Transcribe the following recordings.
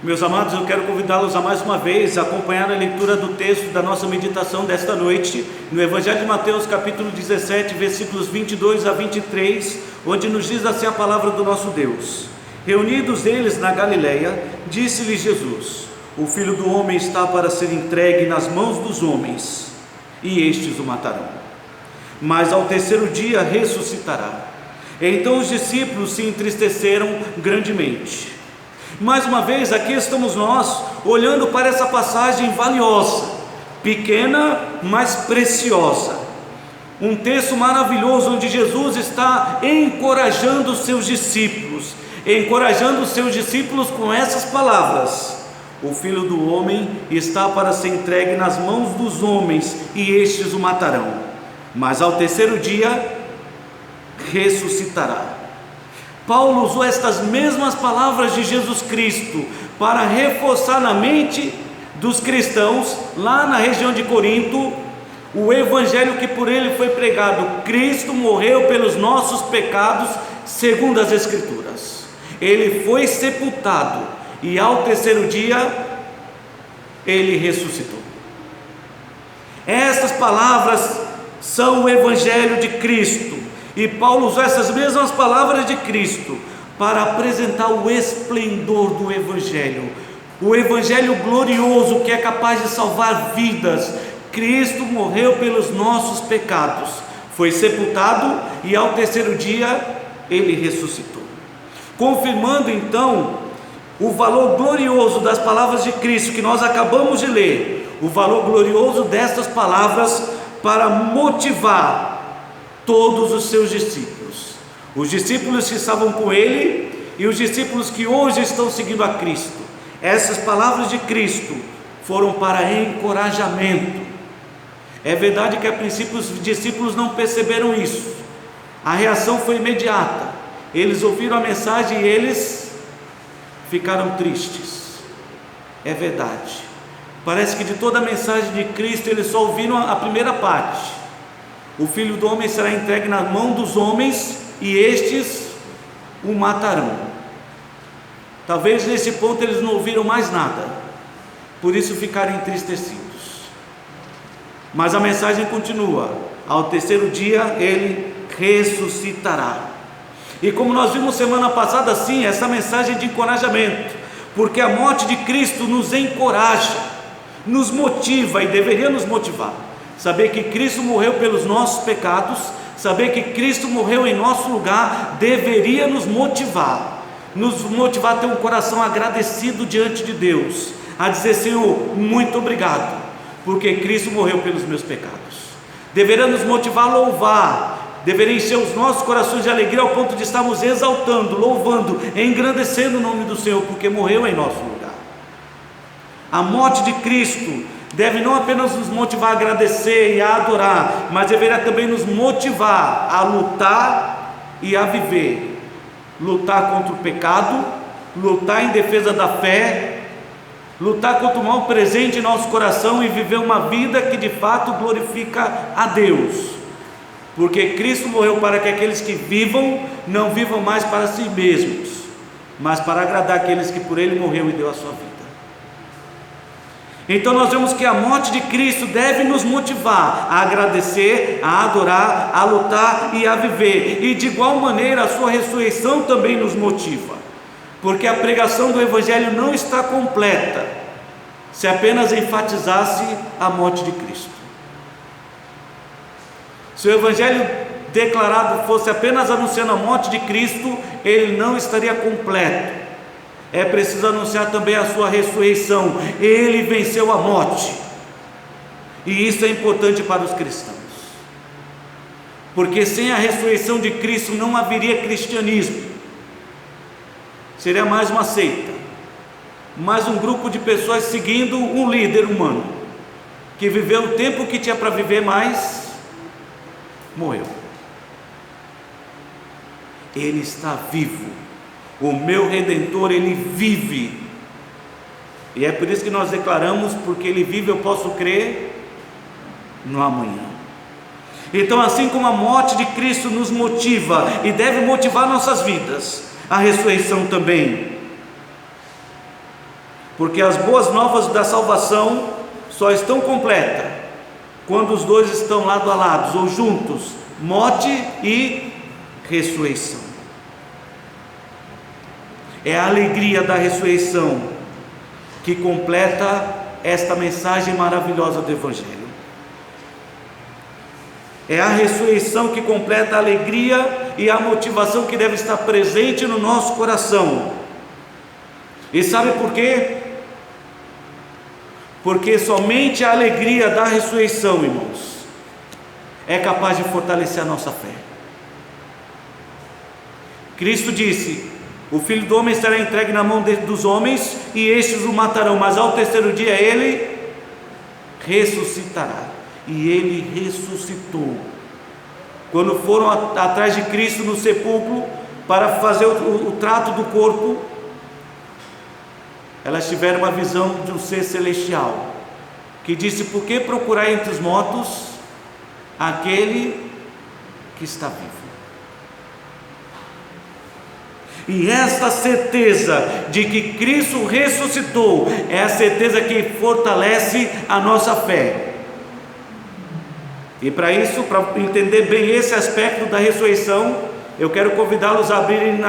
Meus amados, eu quero convidá-los a mais uma vez a acompanhar a leitura do texto da nossa meditação desta noite, no Evangelho de Mateus, capítulo 17, versículos 22 a 23, onde nos diz assim a palavra do nosso Deus: Reunidos eles na Galileia, disse-lhes Jesus: O Filho do Homem está para ser entregue nas mãos dos homens, e estes o matarão. Mas ao terceiro dia ressuscitará. Então os discípulos se entristeceram grandemente. Mais uma vez, aqui estamos nós, olhando para essa passagem valiosa, pequena, mas preciosa. Um texto maravilhoso, onde Jesus está encorajando os seus discípulos, com essas palavras: O Filho do Homem está para ser entregue nas mãos dos homens, e estes o matarão, mas ao terceiro dia ressuscitará. Paulo usou estas mesmas palavras de Jesus Cristo para reforçar na mente dos cristãos, lá na região de Corinto, o evangelho que por ele foi pregado. Cristo morreu pelos nossos pecados, segundo as Escrituras. Ele foi sepultado e ao terceiro dia ele ressuscitou. Estas palavras são o evangelho de Cristo. E Paulo usou essas mesmas palavras de Cristo para apresentar o esplendor do Evangelho, o Evangelho glorioso que é capaz de salvar vidas. Cristo morreu pelos nossos pecados, foi sepultado e ao terceiro dia ele ressuscitou, confirmando então o valor glorioso das palavras de Cristo que nós acabamos de ler, o valor glorioso destas palavras para motivar todos os seus discípulos, os discípulos que estavam com ele e os discípulos que hoje estão seguindo a Cristo. Essas palavras de Cristo foram para encorajamento. É verdade que a princípio os discípulos não perceberam isso, a reação foi imediata, eles ouviram a mensagem e eles ficaram tristes. É verdade, parece que de toda a mensagem de Cristo eles só ouviram a primeira parte: O Filho do Homem será entregue na mão dos homens e estes o matarão. Talvez nesse ponto eles não ouviram mais nada, por isso ficaram entristecidos. Mas a mensagem continua: ao terceiro dia ele ressuscitará. E como nós vimos semana passada, sim, essa mensagem de encorajamento, porque a morte de Cristo nos encoraja, nos motiva e deveria nos motivar. Saber que Cristo morreu pelos nossos pecados, saber que Cristo morreu em nosso lugar, deveria nos motivar a ter um coração agradecido diante de Deus, a dizer: Senhor, muito obrigado, porque Cristo morreu pelos meus pecados. Deveria nos motivar a louvar, deveria encher os nossos corações de alegria ao ponto de estarmos exaltando, louvando, engrandecendo o nome do Senhor, porque morreu em nosso lugar. A morte de Cristo deve não apenas nos motivar a agradecer e a adorar, mas deverá também nos motivar a lutar e a viver. Lutar contra o pecado, lutar em defesa da fé, lutar contra o mal presente em nosso coração e viver uma vida que de fato glorifica a Deus, porque Cristo morreu para que aqueles que vivam, não vivam mais para si mesmos, mas para agradar aqueles que por ele morreu e deu a sua vida. Então nós vemos que a morte de Cristo deve nos motivar a agradecer, a adorar, a lutar e a viver, e de igual maneira a sua ressurreição também nos motiva, porque a pregação do Evangelho não está completa se apenas enfatizasse a morte de Cristo. Se o Evangelho declarado fosse apenas anunciando a morte de Cristo, ele não estaria completo. É preciso anunciar também a sua ressurreição. Ele venceu a morte, e isso é importante para os cristãos, porque sem a ressurreição de Cristo não haveria cristianismo, seria mais uma seita, mais um grupo de pessoas seguindo um líder humano, que viveu o tempo que tinha para viver, mas morreu. Ele está vivo. O meu Redentor, ele vive, e é por isso que nós declaramos: porque ele vive, eu posso crer no amanhã. Então, assim como a morte de Cristo nos motiva e deve motivar nossas vidas, a ressurreição também porque as boas novas da salvação só estão completas quando os dois estão lado a lado ou juntos, morte e ressurreição. É a alegria da ressurreição que completa esta mensagem maravilhosa do Evangelho. É a ressurreição que completa a alegria e a motivação que deve estar presente no nosso coração. E sabe por quê? Porque somente a alegria da ressurreição, irmãos, é capaz de fortalecer a nossa fé. Cristo disse: o Filho do Homem será entregue na mão dos homens, e estes o matarão, mas ao terceiro dia ele ressuscitará. E ele ressuscitou. Quando foram atrás de Cristo no sepulcro para fazer o trato do corpo, elas tiveram uma visão de um ser celestial, que disse: por que procurar entre os mortos aquele que está vivo? E esta certeza de que Cristo ressuscitou é a certeza que fortalece a nossa fé. E para isso, para entender bem esse aspecto da ressurreição, eu quero convidá-los a abrirem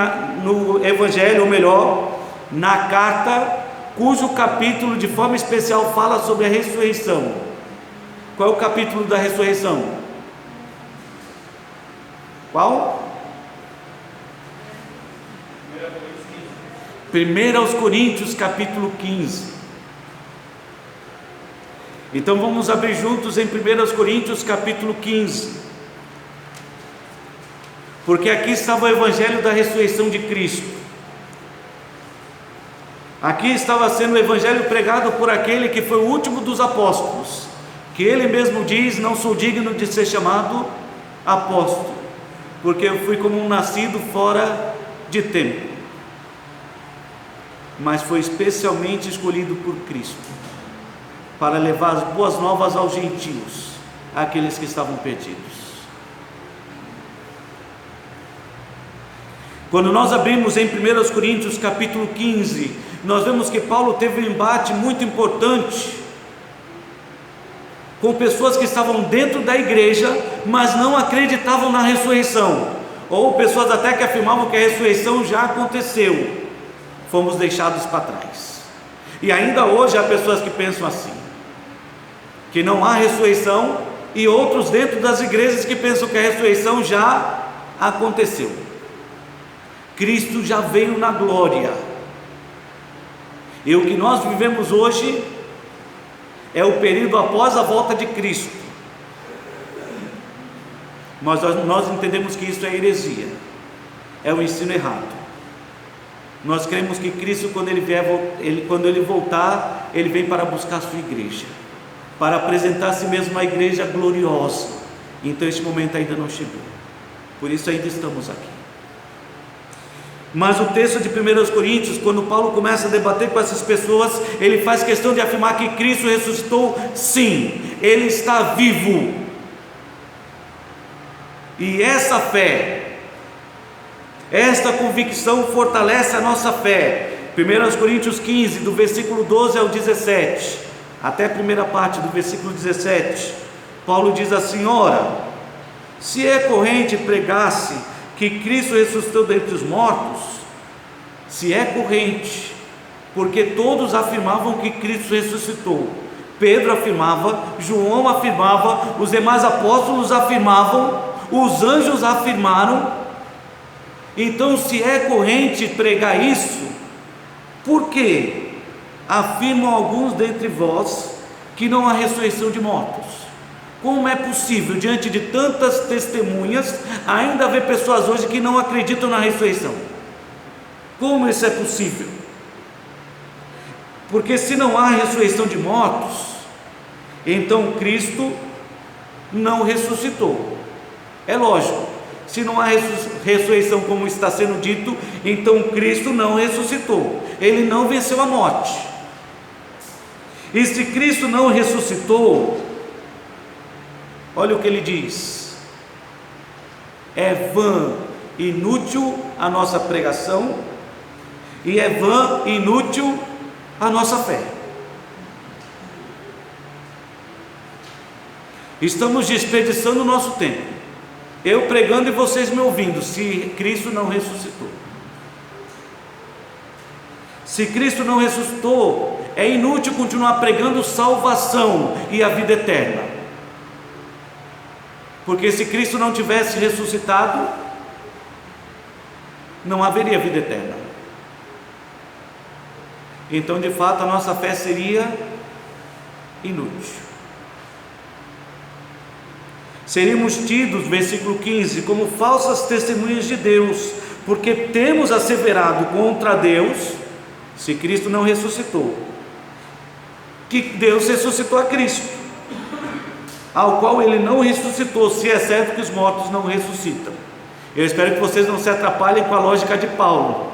no Evangelho, ou melhor, na carta, cujo capítulo de forma especial fala sobre a ressurreição. Qual é o capítulo da ressurreição? Qual? 1 Coríntios capítulo 15. Então vamos abrir juntos em 1 Coríntios capítulo 15, porque aqui estava o Evangelho da ressurreição de Cristo. Aqui estava sendo o Evangelho pregado por aquele que foi o último dos apóstolos, que ele mesmo diz: não sou digno de ser chamado apóstolo, porque eu fui como um nascido fora de tempo. Mas foi especialmente escolhido por Cristo para levar as boas novas aos gentios, àqueles que estavam perdidos. Quando nós abrimos em 1 Coríntios capítulo 15, nós vemos que Paulo teve um embate muito importante com pessoas que estavam dentro da igreja, mas não acreditavam na ressurreição, ou pessoas até que afirmavam que a ressurreição já aconteceu, fomos deixados para trás. E ainda hoje há pessoas que pensam assim, que não há ressurreição, e outros dentro das igrejas que pensam que a ressurreição já aconteceu. Cristo já veio na glória, e o que nós vivemos hoje é o período após a volta de Cristo. Mas nós entendemos que isso é heresia, é um ensino errado. Nós cremos que Cristo, quando ele voltar, ele vem para buscar a sua igreja, para apresentar a si mesmo uma igreja gloriosa. Então este momento ainda não chegou, por isso ainda estamos aqui. Mas o texto de 1 Coríntios, quando Paulo começa a debater com essas pessoas, ele faz questão de afirmar que Cristo ressuscitou. Sim, ele está vivo, e essa fé, esta convicção fortalece a nossa fé. 1 Coríntios 15, do versículo 12 ao 17, até a primeira parte do versículo 17, Paulo diz assim: ora, se é corrente pregasse que Cristo ressuscitou dentre os mortos, se é corrente, porque todos afirmavam que Cristo ressuscitou. Pedro afirmava, João afirmava, os demais apóstolos afirmavam, os anjos afirmaram. Então, se é corrente pregar isso, por que afirmam alguns dentre vós que não há ressurreição de mortos? Como é possível, diante de tantas testemunhas, ainda haver pessoas hoje que não acreditam na ressurreição? Como isso é possível? Porque se não há ressurreição de mortos, então Cristo não ressuscitou. É lógico, se não há ressurreição como está sendo dito, então Cristo não ressuscitou, ele não venceu a morte. E se Cristo não ressuscitou, olha o que ele diz: é vã, inútil a nossa pregação, e é vã, inútil a nossa fé. Estamos desperdiçando o nosso tempo, eu pregando e vocês me ouvindo, se Cristo não ressuscitou. Se Cristo não ressuscitou, é inútil continuar pregando salvação e a vida eterna, porque se Cristo não tivesse ressuscitado, não haveria vida eterna. Então, de fato, a nossa fé seria inútil. Seríamos tidos, versículo 15, como falsas testemunhas de Deus, porque temos asseverado contra Deus, se Cristo não ressuscitou, que Deus ressuscitou a Cristo, ao qual Ele não ressuscitou, se é certo que os mortos não ressuscitam. Eu espero que vocês não se atrapalhem com a lógica de Paulo.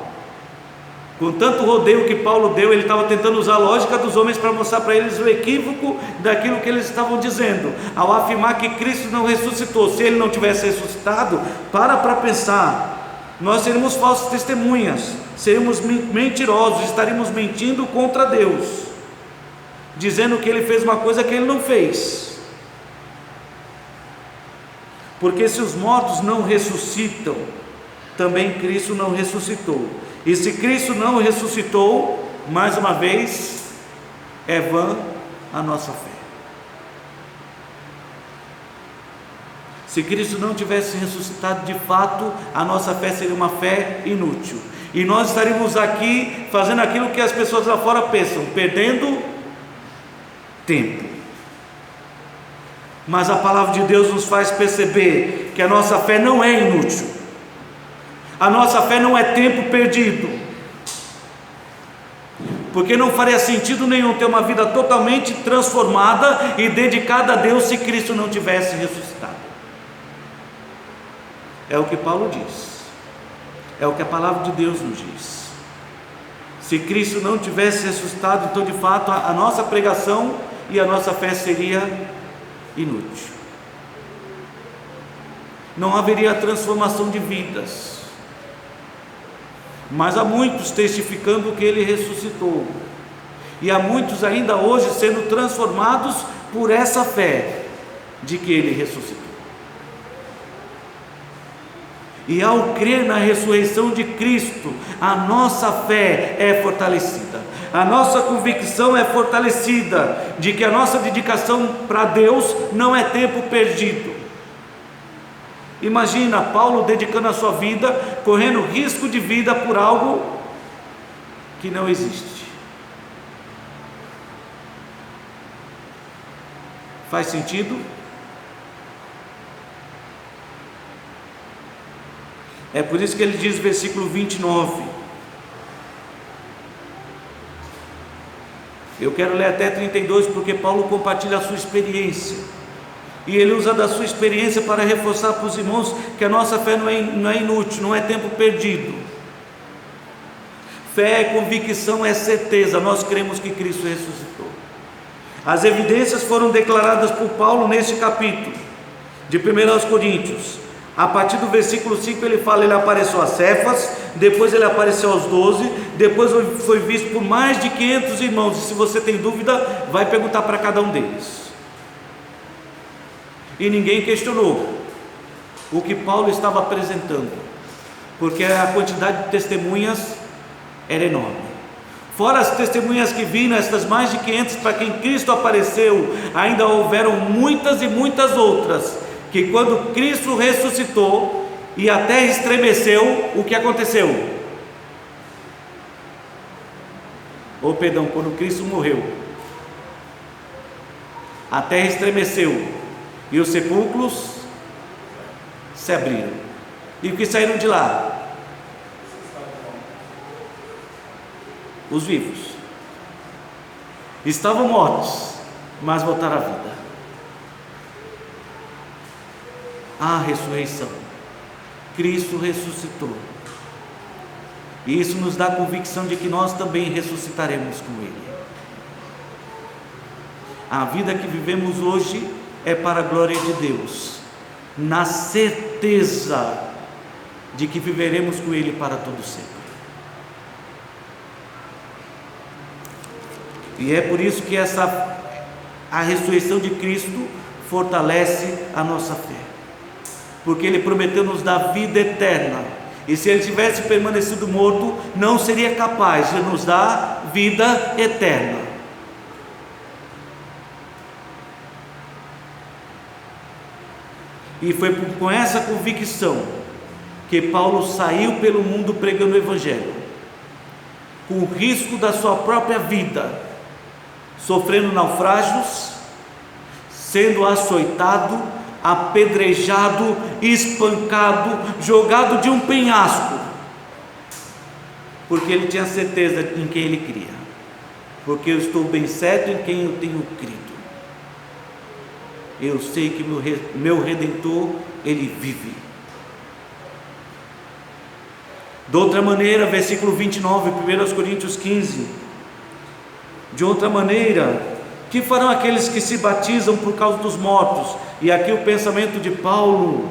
Com tanto rodeio que Paulo deu, ele estava tentando usar a lógica dos homens para mostrar para eles o equívoco daquilo que eles estavam dizendo, ao afirmar que Cristo não ressuscitou. Se Ele não tivesse ressuscitado, para pensar, nós seríamos falsas testemunhas, seríamos mentirosos, estaríamos mentindo contra Deus, dizendo que Ele fez uma coisa que Ele não fez. Porque se os mortos não ressuscitam, também Cristo não ressuscitou. E se Cristo não ressuscitou, mais uma vez, é vã a nossa fé. Se Cristo não tivesse ressuscitado, de fato, a nossa fé seria uma fé inútil. E nós estaríamos aqui fazendo aquilo que as pessoas lá fora pensam, perdendo tempo. Mas a palavra de Deus nos faz perceber que a nossa fé não é inútil. A nossa fé não é tempo perdido, porque não faria sentido nenhum ter uma vida totalmente transformada e dedicada a Deus se Cristo não tivesse ressuscitado. É o que Paulo diz, é o que a palavra de Deus nos diz. Se Cristo não tivesse ressuscitado, então de fato a nossa pregação e a nossa fé seria inútil. Não haveria transformação de vidas. Mas há muitos testificando que Ele ressuscitou, e há muitos ainda hoje sendo transformados por essa fé de que Ele ressuscitou. E ao crer na ressurreição de Cristo, a nossa fé é fortalecida, a nossa convicção é fortalecida de que a nossa dedicação para Deus não é tempo perdido. Imagina Paulo dedicando a sua vida, correndo risco de vida por algo que não existe. Faz sentido? É por isso que ele diz, versículo 29. Eu quero ler até 32, porque Paulo compartilha a sua experiência. E ele usa da sua experiência para reforçar para os irmãos que a nossa fé não é inútil, não é tempo perdido. Fé é convicção, é certeza. Nós cremos que Cristo ressuscitou. As evidências foram declaradas por Paulo neste capítulo de 1 Coríntios. A partir do versículo 5 ele fala, ele apareceu a Cefas, depois ele apareceu aos 12, depois foi visto por mais de 500 irmãos. E se você tem dúvida, vai perguntar para cada um deles. E ninguém questionou o que Paulo estava apresentando, porque a quantidade de testemunhas era enorme. Fora as testemunhas que viram, estas mais de 500 para quem Cristo apareceu, ainda houveram muitas e muitas outras, que quando Cristo ressuscitou e a terra estremeceu, o que aconteceu? Quando Cristo morreu, a terra estremeceu, e os sepulcros se abriram. E o que saíram de lá? Os vivos. Estavam mortos, mas voltaram à vida. A ressurreição. Cristo ressuscitou. E isso nos dá a convicção de que nós também ressuscitaremos com Ele. A vida que vivemos hoje é para a glória de Deus, na certeza de que viveremos com Ele para todo sempre. E é por isso que a ressurreição de Cristo fortalece a nossa fé, porque Ele prometeu nos dar vida eterna, e se Ele tivesse permanecido morto, não seria capaz de nos dar vida eterna. E foi com essa convicção que Paulo saiu pelo mundo pregando o Evangelho, com o risco da sua própria vida, sofrendo naufrágios, sendo açoitado, apedrejado, espancado, jogado de um penhasco, porque ele tinha certeza em quem ele cria, porque eu estou bem certo em quem eu tenho crido. Eu sei que meu Redentor, Ele vive. De outra maneira, versículo 29, 1 Coríntios 15, de outra maneira, que farão aqueles que se batizam por causa dos mortos? E aqui o pensamento de Paulo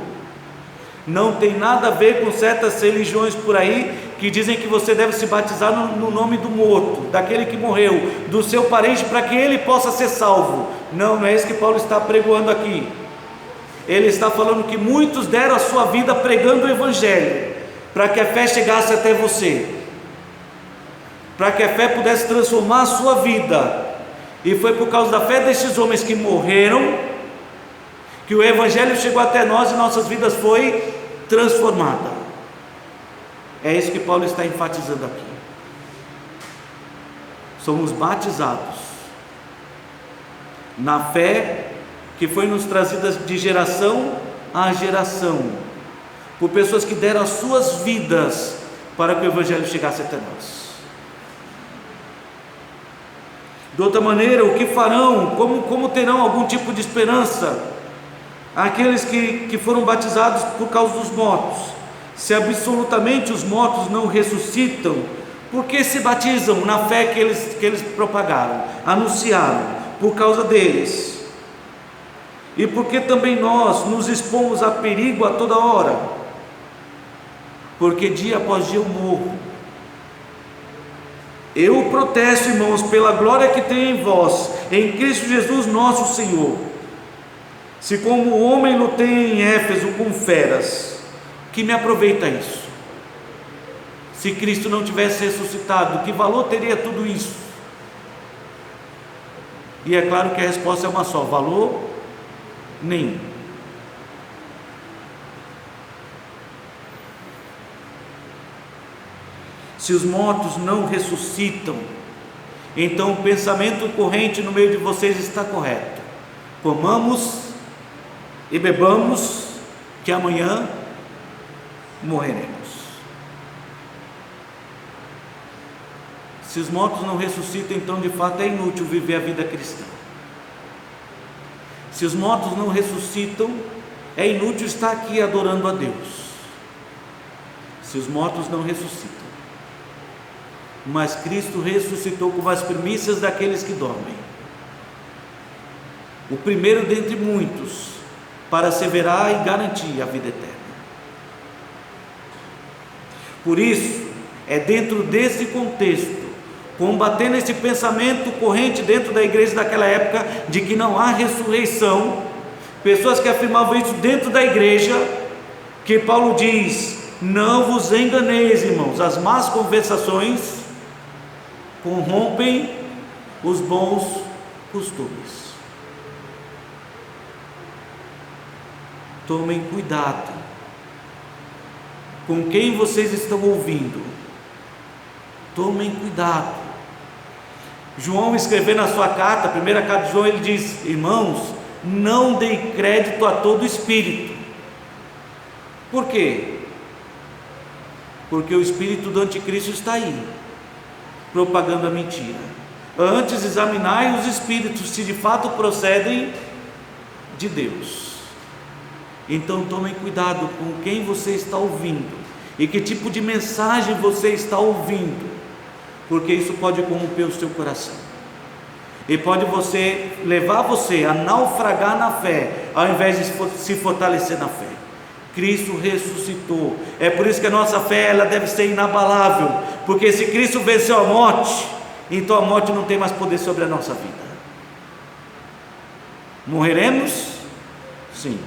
não tem nada a ver com certas religiões por aí, que dizem que você deve se batizar no nome do morto, daquele que morreu, do seu parente, para que ele possa ser salvo. Não é isso que Paulo está pregoando aqui. Ele está falando que muitos deram a sua vida pregando o Evangelho, para que a fé chegasse até você, para que a fé pudesse transformar a sua vida. E foi por causa da fé destes homens que morreram, que o Evangelho chegou até nós e nossas vidas foi transformada. É isso que Paulo está enfatizando aqui. Somos batizados na fé que foi nos trazida de geração a geração, por pessoas que deram as suas vidas para que o Evangelho chegasse até nós. De outra maneira, o que farão? Como terão algum tipo de esperança aqueles que foram batizados por causa dos mortos? Se absolutamente os mortos não ressuscitam, por que se batizam na fé que eles propagaram, anunciaram, por causa deles? E por que também nós nos expomos a perigo a toda hora? Porque dia após dia eu morro. Eu o protesto, irmãos, pela glória que tenho em vós, em Cristo Jesus nosso Senhor. Se como homem lutei em Éfeso com feras, que me aproveita isso? Se Cristo não tivesse ressuscitado, que valor teria tudo isso? E é claro que a resposta é uma só: valor nenhum. Se os mortos não ressuscitam, então o pensamento corrente no meio de vocês está correto: comamos e bebamos, que amanhã morreremos. Se os mortos não ressuscitam, então de fato é inútil viver a vida cristã. Se os mortos não ressuscitam, é inútil estar aqui adorando a Deus. Se os mortos não ressuscitam, mas Cristo ressuscitou como as primícias daqueles que dormem, o primeiro dentre muitos, para asseverar e garantir a vida eterna. Por isso, é dentro desse contexto, combatendo esse pensamento corrente dentro da igreja daquela época, de que não há ressurreição, pessoas que afirmavam isso dentro da igreja, que Paulo diz: não vos enganeis, irmãos, as más conversações corrompem os bons costumes. Tomem cuidado com quem vocês estão ouvindo. Tomem cuidado. João, escrevendo a sua carta, a primeira carta de João, ele diz: irmãos, não deem crédito a todo espírito. Por quê? Porque o espírito do anticristo está aí, propagando a mentira. Antes examinai os espíritos, se de fato procedem de Deus. Então tomem cuidado com quem você está ouvindo e que tipo de mensagem você está ouvindo, porque isso pode corromper o seu coração e pode levar você a naufragar na fé, ao invés de se fortalecer na fé. Cristo ressuscitou, é por isso que a nossa fé ela deve ser inabalável, porque se Cristo venceu a morte, então a morte não tem mais poder sobre a nossa vida. Morreremos? Sim,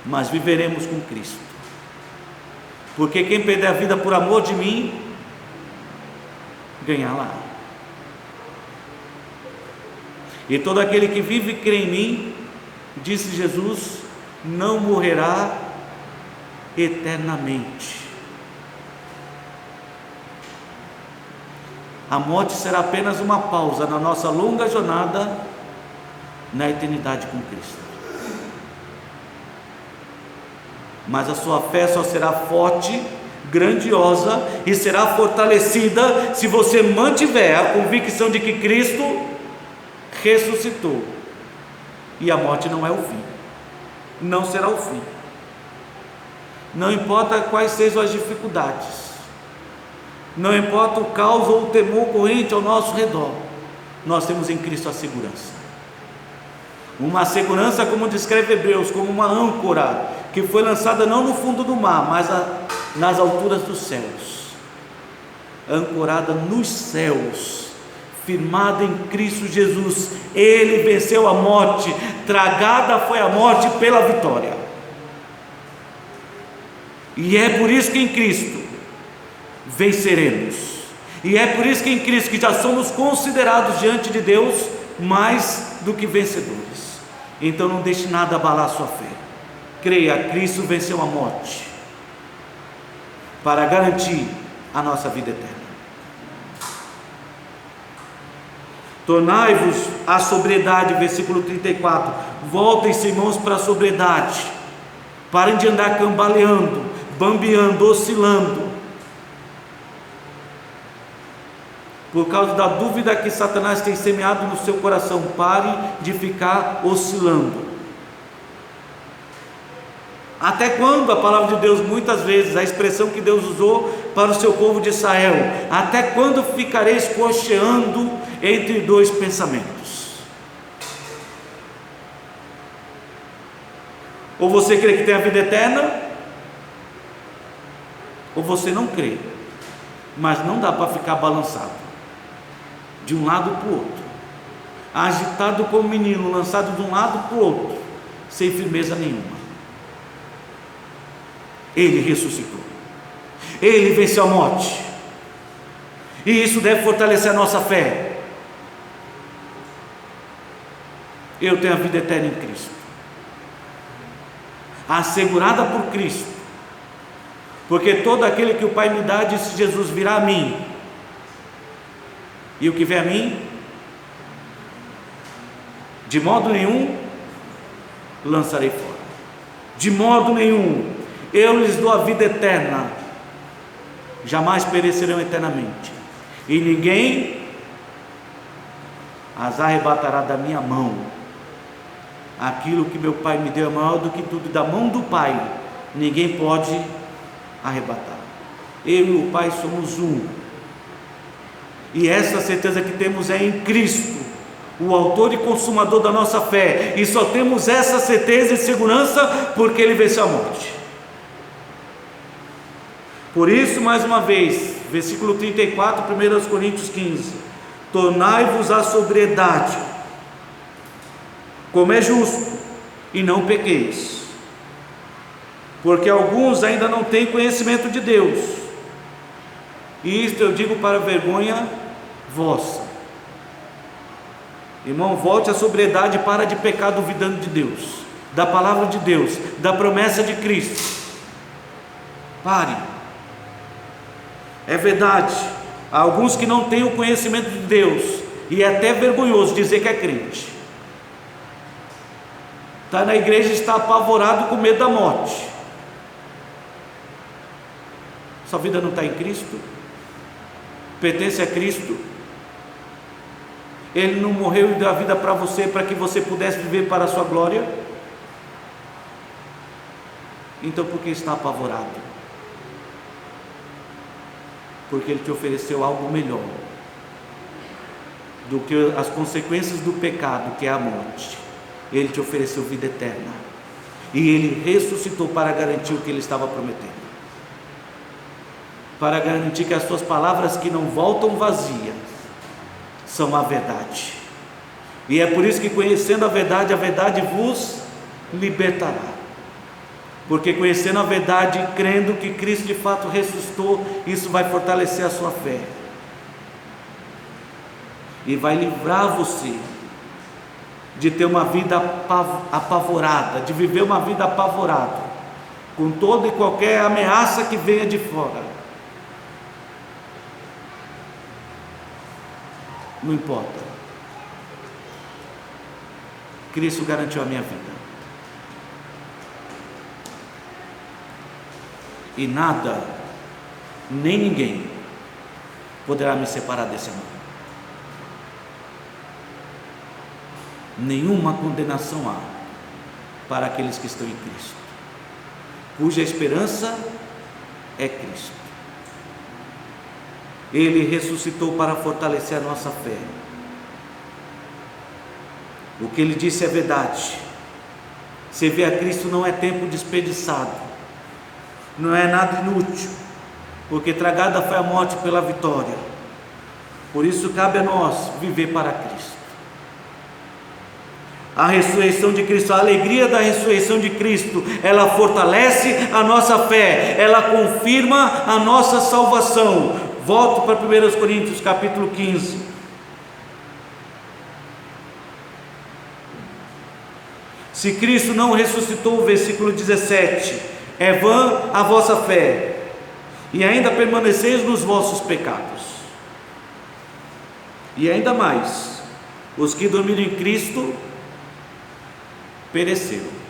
mas viveremos com Cristo, porque quem perder a vida por amor de mim, ganhará. E todo aquele que vive e crê em mim, disse Jesus, não morrerá eternamente. A morte será apenas uma pausa na nossa longa jornada na eternidade com Cristo. Mas a sua fé só será forte, grandiosa e será fortalecida se você mantiver a convicção de que Cristo ressuscitou, e a morte não é o fim, não será o fim. Não importa quais sejam as dificuldades, não importa o caos ou o temor corrente ao nosso redor, nós temos em Cristo a segurança. Uma segurança, como descreve Hebreus, como uma âncora que foi lançada não no fundo do mar, mas nas alturas dos céus, ancorada nos céus, firmada em Cristo Jesus. Ele venceu a morte, tragada foi a morte pela vitória. E é por isso que em Cristo venceremos, e é por isso que em Cristo que já somos considerados diante de Deus mais do que vencedores. Então não deixe nada abalar a sua fé. Creia, Cristo venceu a morte para garantir a nossa vida eterna. Tornai-vos a sobriedade, versículo 34. Voltem-se, irmãos, para a sobriedade. Parem de andar cambaleando, bambeando, oscilando, por causa da dúvida que Satanás tem semeado no seu coração. Pare de ficar oscilando. Até quando? A palavra de Deus, muitas vezes, a expressão que Deus usou para o seu povo de Israel: até quando ficareis cocheando entre dois pensamentos? Ou você crê que tem a vida eterna, ou você não crê. Mas não dá para ficar balançado de um lado para o outro, agitado como menino, lançado de um lado para o outro, sem firmeza nenhuma. Ele ressuscitou, Ele venceu a morte, e isso deve fortalecer a nossa fé. Eu tenho a vida eterna em Cristo, assegurada por Cristo, porque todo aquele que o Pai me dá, disse Jesus, virá a mim, e o que vem a mim, de modo nenhum lançarei fora. De modo nenhum. Eu lhes dou a vida eterna, jamais perecerão eternamente, e ninguém as arrebatará da minha mão. Aquilo que meu Pai me deu é maior do que tudo, da mão do Pai ninguém pode arrebatar. Eu e o Pai somos um, e essa certeza que temos é em Cristo, o autor e consumador da nossa fé, e só temos essa certeza e segurança porque Ele venceu a morte. Por isso, mais uma vez, versículo 34, 1 Coríntios 15: tornai-vos a sobriedade, como é justo, e não pequeis, porque alguns ainda não têm conhecimento de Deus, e isto eu digo para vergonha vossa. Irmão, volte à sobriedade, para de pecar duvidando de Deus, da palavra de Deus, da promessa de Cristo. Pare. É verdade, há alguns que não têm o conhecimento de Deus, e é até vergonhoso dizer que é crente. Está na igreja, está apavorado com medo da morte. Sua vida não está em Cristo, pertence a Cristo. Ele não morreu e deu a vida para você, para que você pudesse viver para a sua glória? Então por que está apavorado? Porque Ele te ofereceu algo melhor do que as consequências do pecado, que é a morte. Ele te ofereceu vida eterna, e Ele ressuscitou para garantir o que Ele estava prometendo, para garantir que as suas palavras, que não voltam vazias, são a verdade. E é por isso que, conhecendo a verdade vos libertará. Porque conhecendo a verdade, crendo que Cristo de fato ressuscitou, isso vai fortalecer a sua fé. E vai livrar você de ter uma vida apavorada, de viver uma vida apavorada, com toda e qualquer ameaça que venha de fora. Não importa. Cristo garantiu a minha vida. E nada, nem ninguém poderá me separar desse amor. Nenhuma condenação há para aqueles que estão em Cristo, cuja esperança é Cristo. Ele ressuscitou para fortalecer a nossa fé. O que ele disse é verdade. Servir a Cristo não é tempo desperdiçado, não é nada inútil, porque tragada foi a morte pela vitória. Por isso cabe a nós viver para Cristo. A ressurreição de Cristo, a alegria da ressurreição de Cristo, ela fortalece a nossa fé, ela confirma a nossa salvação. Volto para 1 Coríntios capítulo 15. Se Cristo não ressuscitou, versículo 17, é vã a vossa fé, e ainda permaneceis nos vossos pecados. E ainda mais, os que dormiram em Cristo pereceram.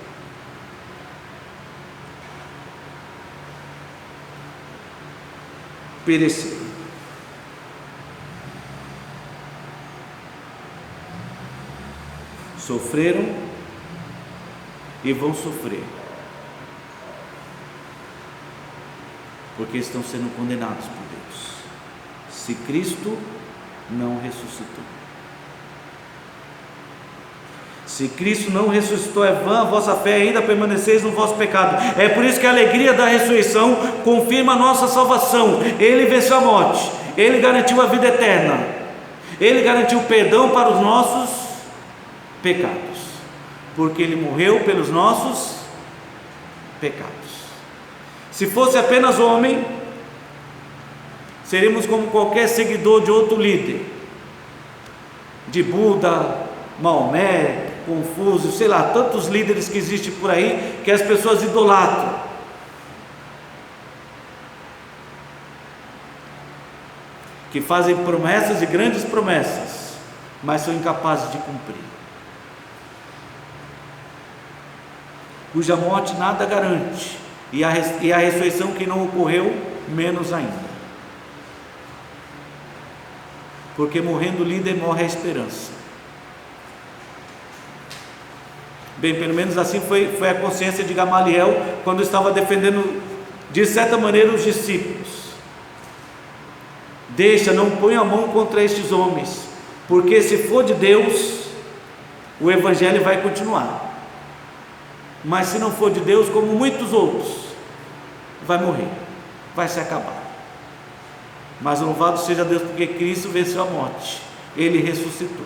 Pereceram. Sofreram e vão sofrer, porque estão sendo condenados por Deus, se Cristo não ressuscitou. Se Cristo não ressuscitou, é vã a vossa fé, ainda permaneceis no vosso pecado. É por isso que a alegria da ressurreição confirma a nossa salvação. Ele venceu a morte, Ele garantiu a vida eterna, Ele garantiu perdão para os nossos pecados, porque Ele morreu pelos nossos pecados. Se fosse apenas homem, seríamos como qualquer seguidor de outro líder, de Buda, Maomé, Confúcio, sei lá, tantos líderes que existem por aí, que as pessoas idolatram. Que fazem promessas e grandes promessas, mas são incapazes de cumprir. Cuja morte nada garante, e a ressurreição que não ocorreu, menos ainda. Porque morrendo o líder, morre a esperança. Bem, pelo menos assim foi a consciência de Gamaliel, quando estava defendendo, de certa maneira, os discípulos. Não ponha a mão contra estes homens, porque se for de Deus, o Evangelho vai continuar. Mas se não for de Deus, como muitos outros, vai morrer, vai se acabar. Mas louvado seja Deus, porque Cristo venceu a morte, Ele ressuscitou.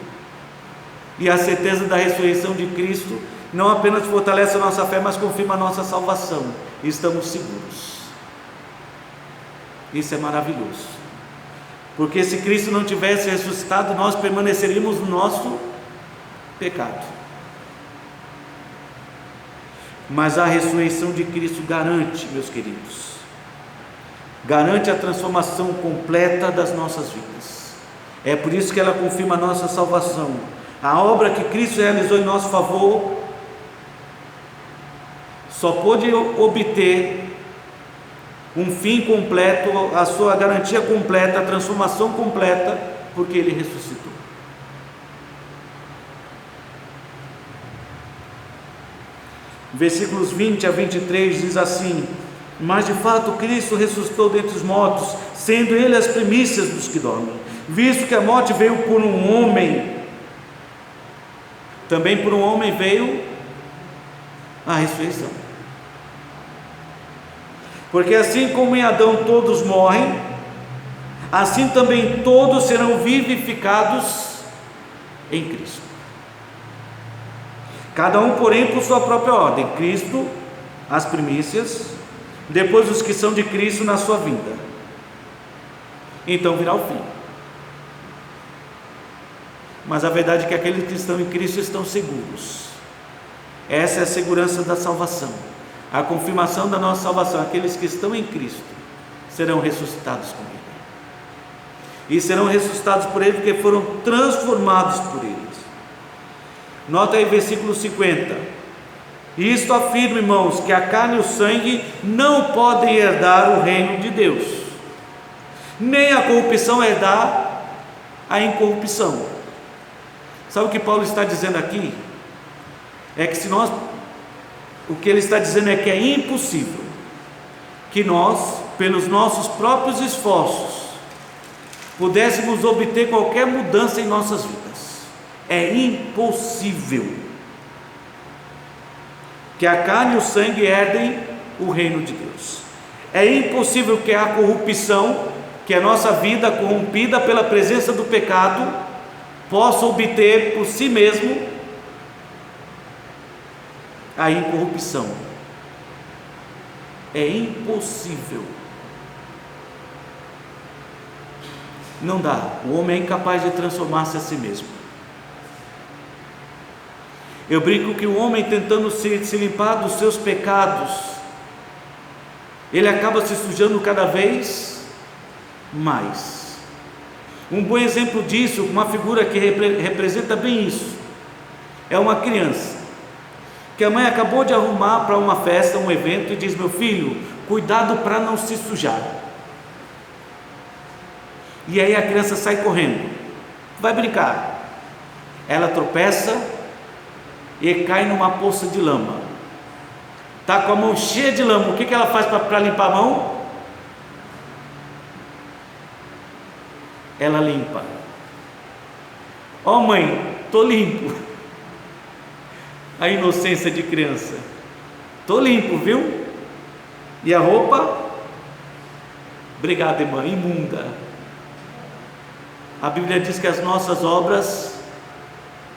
E a certeza da ressurreição de Cristo não apenas fortalece a nossa fé, mas confirma a nossa salvação, e estamos seguros. Isso é maravilhoso, porque se Cristo não tivesse ressuscitado, nós permaneceríamos no nosso pecado. Mas a ressurreição de Cristo garante, meus queridos, garante a transformação completa das nossas vidas. É por isso que ela confirma a nossa salvação. A obra que Cristo realizou em nosso favor só pôde obter um fim completo, a sua garantia completa, a transformação completa, porque Ele ressuscitou. Versículos 20 a 23 diz assim: mas de fato Cristo ressuscitou dentre os mortos, sendo Ele as primícias dos que dormem. Visto que a morte veio por um homem, também por um homem veio a ressurreição. Porque assim como em Adão todos morrem, assim também todos serão vivificados em Cristo. Cada um, porém, por sua própria ordem: Cristo, as primícias, depois os que são de Cristo na sua vinda. Então virá o fim. Mas a verdade é que aqueles que estão em Cristo estão seguros. Essa é a segurança da salvação, a confirmação da nossa salvação. Aqueles que estão em Cristo serão ressuscitados com Ele, e serão ressuscitados por Ele porque foram transformados por Ele. Nota aí versículo 50: isto afirma, irmãos, que a carne e o sangue não podem herdar o reino de Deus, nem a corrupção herdar a incorrupção. Sabe o que Paulo está dizendo aqui? É que o que ele está dizendo é que é impossível que nós, pelos nossos próprios esforços, pudéssemos obter qualquer mudança em nossas vidas. É impossível que a carne e o sangue herdem o reino de Deus. É impossível que a corrupção, que a nossa vida corrompida pela presença do pecado, possa obter por si mesmo a incorrupção. É impossível. Não dá. O homem é incapaz de transformar-se a si mesmo. Eu brinco que o homem, tentando se limpar dos seus pecados, ele acaba se sujando cada vez mais. Um bom exemplo disso, uma figura que representa bem isso, é uma criança que a mãe acabou de arrumar para uma festa, um evento, e diz: meu filho, cuidado para não se sujar. E aí a criança sai correndo, vai brincar. Ela tropeça e cai numa poça de lama. Está com a mão cheia de lama. O que ela faz para limpar a mão? Ela limpa. Ó mãe, estou limpo. A inocência de criança. Estou limpo, viu? E a roupa? Obrigado, irmã, imunda. A Bíblia diz que as nossas obras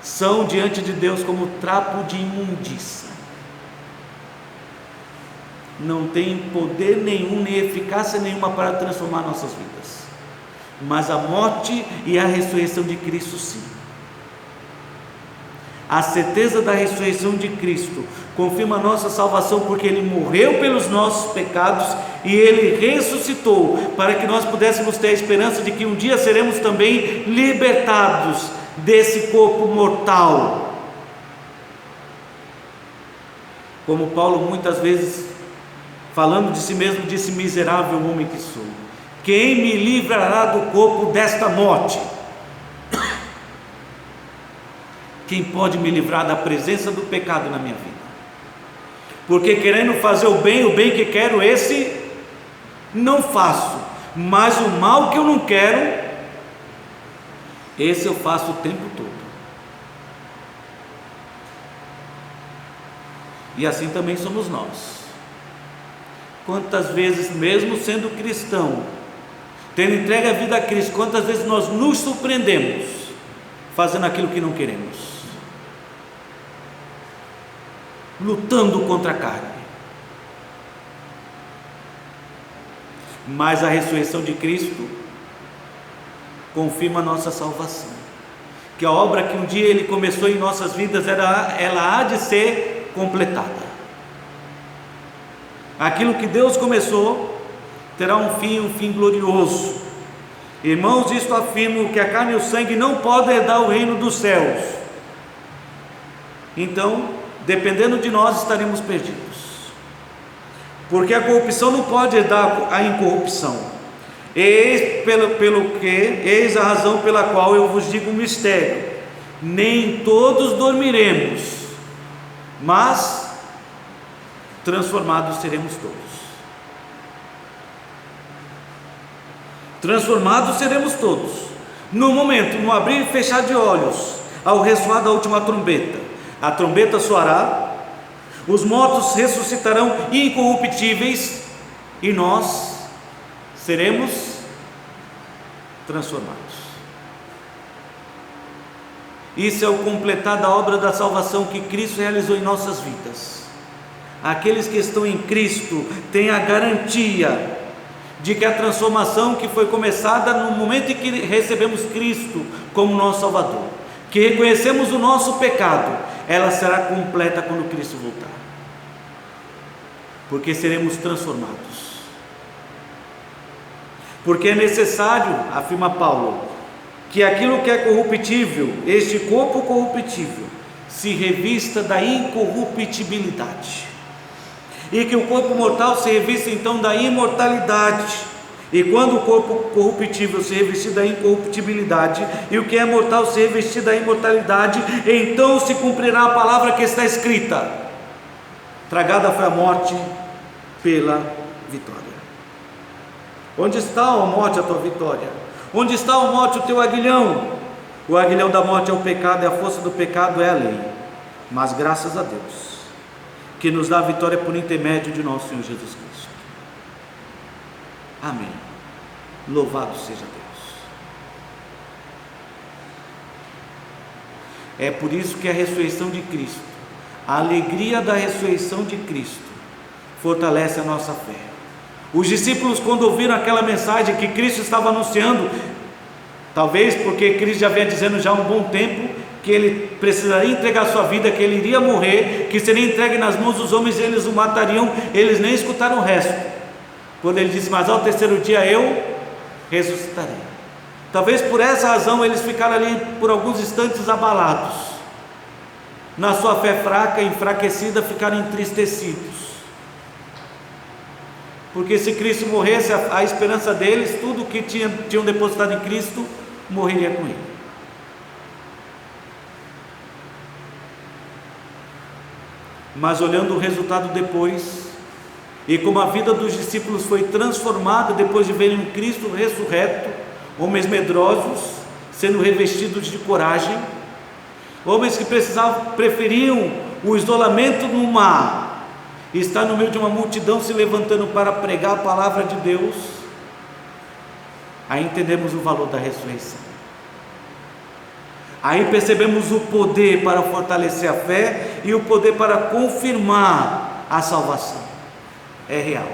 são diante de Deus como trapo de imundícia. Não tem poder nenhum, nem eficácia nenhuma para transformar nossas vidas, mas a morte e a ressurreição de Cristo sim. A certeza da ressurreição de Cristo confirma a nossa salvação, porque Ele morreu pelos nossos pecados e Ele ressuscitou, para que nós pudéssemos ter a esperança de que um dia seremos também libertados desse corpo mortal. Como Paulo muitas vezes, falando de si mesmo, disse: miserável homem que sou, quem me livrará do corpo desta morte? Quem pode me livrar da presença do pecado na minha vida? Porque querendo fazer o bem que quero, esse não faço, mas o mal que eu não quero, esse eu faço o tempo todo. E assim também somos nós. Quantas vezes, mesmo sendo cristão, tendo entregue a vida a Cristo, quantas vezes nós nos surpreendemos fazendo aquilo que não queremos, lutando contra a carne. Mas a ressurreição de Cristo confirma a nossa salvação, que a obra que um dia Ele começou em nossas vidas, ela há de ser completada. Aquilo que Deus começou terá um fim glorioso. Irmãos, isto afirma que a carne e o sangue não podem herdar o reino dos céus. Então, dependendo de nós, estaremos perdidos, porque a corrupção não pode herdar a incorrupção. Eis a razão pela qual eu vos digo um mistério: nem todos dormiremos, mas transformados seremos todos. Transformados seremos todos, no momento, no abrir e fechar de olhos, ao ressoar da última trombeta. A trombeta soará, os mortos ressuscitarão incorruptíveis e nós seremos transformados. Isso é o completar da obra da salvação que Cristo realizou em nossas vidas. Aqueles que estão em Cristo têm a garantia de que a transformação que foi começada no momento em que recebemos Cristo como nosso Salvador, que reconhecemos o nosso pecado, ela será completa quando Cristo voltar, porque seremos transformados. Porque é necessário, afirma Paulo, que aquilo que é corruptível, este corpo corruptível, se revista da incorruptibilidade, e que o corpo mortal se revista então da imortalidade. E quando o corpo corruptível se revestir da incorruptibilidade, e o que é mortal se revestir da imortalidade, então se cumprirá a palavra que está escrita: tragada foi a morte pela vitória. Onde está, ó morte, a tua vitória? Onde está, ó morte, o teu aguilhão? O aguilhão da morte é o pecado, e a força do pecado é a lei. Mas graças a Deus, que nos dá a vitória por intermédio de nosso Senhor Jesus Cristo. Amém. Louvado seja Deus. É por isso que a ressurreição de Cristo, a alegria da ressurreição de Cristo, fortalece a nossa fé. Os discípulos, quando ouviram aquela mensagem que Cristo estava anunciando, talvez porque Cristo já vinha dizendo já há um bom tempo que ele precisaria entregar sua vida, que ele iria morrer, que seria entregue nas mãos dos homens e eles o matariam, eles nem escutaram o resto, quando ele disse: mas ao terceiro dia eu ressuscitarei. Talvez por essa razão eles ficaram ali por alguns instantes abalados, na sua fé fraca, enfraquecida, ficaram entristecidos, porque se Cristo morresse, a esperança deles, tudo que tinham depositado em Cristo, morreria com ele. Mas olhando o resultado depois, e como a vida dos discípulos foi transformada depois de verem um Cristo ressurreto, homens medrosos sendo revestidos de coragem, homens que preferiam o isolamento no mar, e estar no meio de uma multidão se levantando para pregar a palavra de Deus, aí entendemos o valor da ressurreição. Aí percebemos o poder para fortalecer a fé e o poder para confirmar a salvação. É real.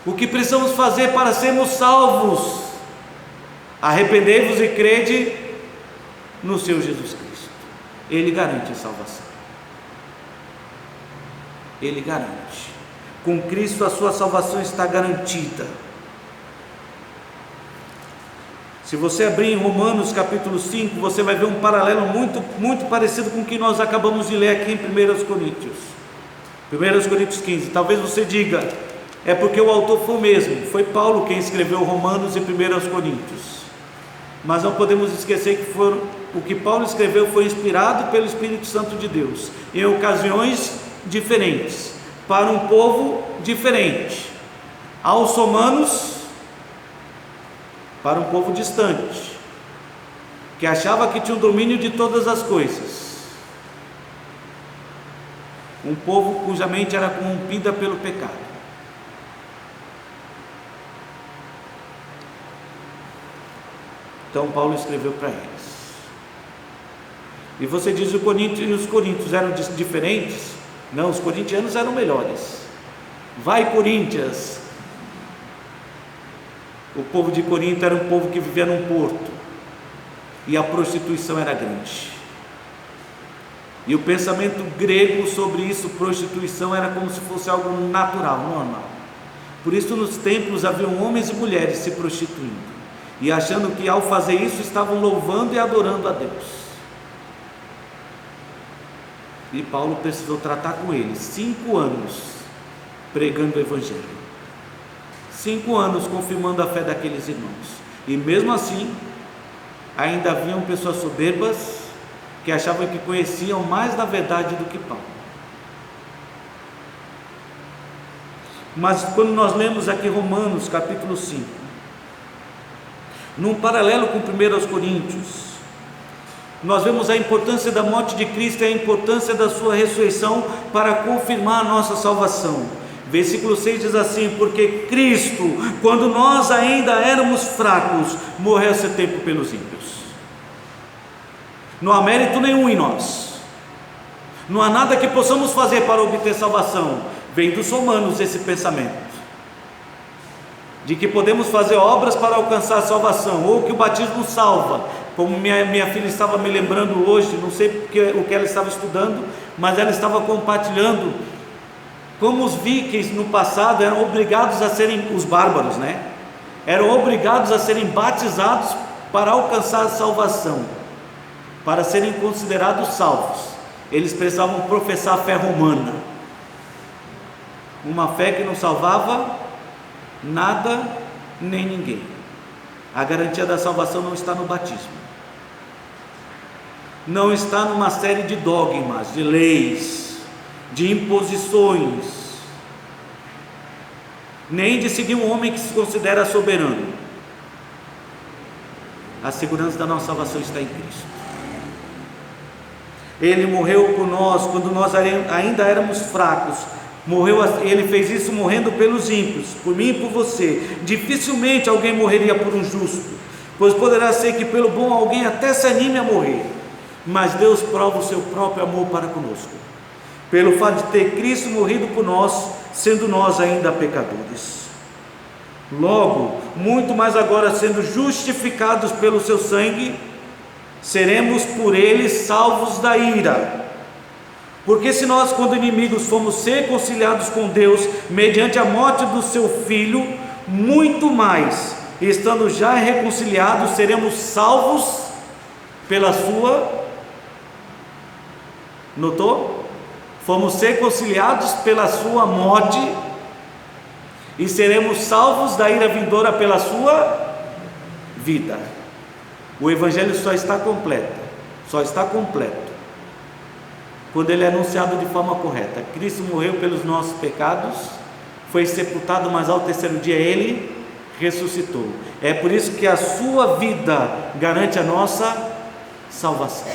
O que precisamos fazer para sermos salvos? Arrependei-vos e crede no Senhor Jesus Cristo. Ele garante a salvação. Ele garante. Com Cristo a sua salvação está garantida. Se você abrir em Romanos capítulo 5, você vai ver um paralelo muito parecido com o que nós acabamos de ler aqui em 1 Coríntios. 1 Coríntios 15. Talvez você diga: é porque o autor foi o mesmo, foi Paulo quem escreveu Romanos e 1 Coríntios. Mas não podemos esquecer que o que Paulo escreveu foi inspirado pelo Espírito Santo de Deus, em ocasiões diferentes, para um povo diferente. Aos romanos, para um povo distante, que achava que tinha o domínio de todas as coisas, um povo cuja mente era corrompida pelo pecado. Então Paulo escreveu para eles. E você diz: os coríntios eram diferentes? Não, os corintianos eram melhores. Vai, Coríntias! O povo de Corinto era um povo que vivia num porto, e a prostituição era grande. E o pensamento grego sobre isso, prostituição, era como se fosse algo natural, normal. Por isso nos templos haviam homens e mulheres se prostituindo, e achando que ao fazer isso estavam louvando e adorando a Deus. E Paulo precisou tratar com eles 5 anos pregando o Evangelho, 5 anos confirmando a fé daqueles irmãos, e mesmo assim ainda haviam pessoas soberbas que achavam que conheciam mais da verdade do que Paulo. Mas quando nós lemos aqui Romanos capítulo 5, num paralelo com 1 Coríntios, nós vemos a importância da morte de Cristo e a importância da sua ressurreição para confirmar a nossa salvação. Versículo 6 diz assim: porque Cristo, quando nós ainda éramos fracos, morreu a seu tempo pelos ímpios. Não há mérito nenhum em nós, não há nada que possamos fazer para obter salvação. Vem dos romanos esse pensamento de que podemos fazer obras para alcançar a salvação, ou que o batismo salva, como minha filha estava me lembrando hoje, não sei o que ela estava estudando, mas ela estava compartilhando como os vikings no passado eram obrigados a serem, os bárbaros, né? Eram obrigados a serem batizados para alcançar a salvação, para serem considerados salvos. Eles precisavam professar a fé romana, uma fé que não salvava nada nem ninguém. A garantia da salvação não está no batismo, não está numa série de dogmas, de leis, de imposições, nem de seguir um homem que se considera soberano. A segurança da nossa salvação está em Cristo. Ele morreu por nós quando nós ainda éramos fracos. Ele fez isso morrendo pelos ímpios, por mim e por você. Dificilmente alguém morreria por um justo, pois poderá ser que pelo bom alguém até se anime a morrer, mas Deus prova o seu próprio amor para conosco, pelo fato de ter Cristo morrido por nós, sendo nós ainda pecadores. Logo, muito mais agora, sendo justificados pelo seu sangue, seremos por ele salvos da ira. Porque se nós, quando inimigos, fomos reconciliados com Deus mediante a morte do seu Filho, muito mais, estando já reconciliados, seremos salvos pela sua... Notou? Fomos reconciliados pela sua morte e seremos salvos da ira vindoura pela sua vida. O Evangelho só está completo quando ele é anunciado de forma correta. Cristo morreu pelos nossos pecados, foi sepultado, mas ao terceiro dia ele ressuscitou. É por isso que a sua vida garante a nossa salvação,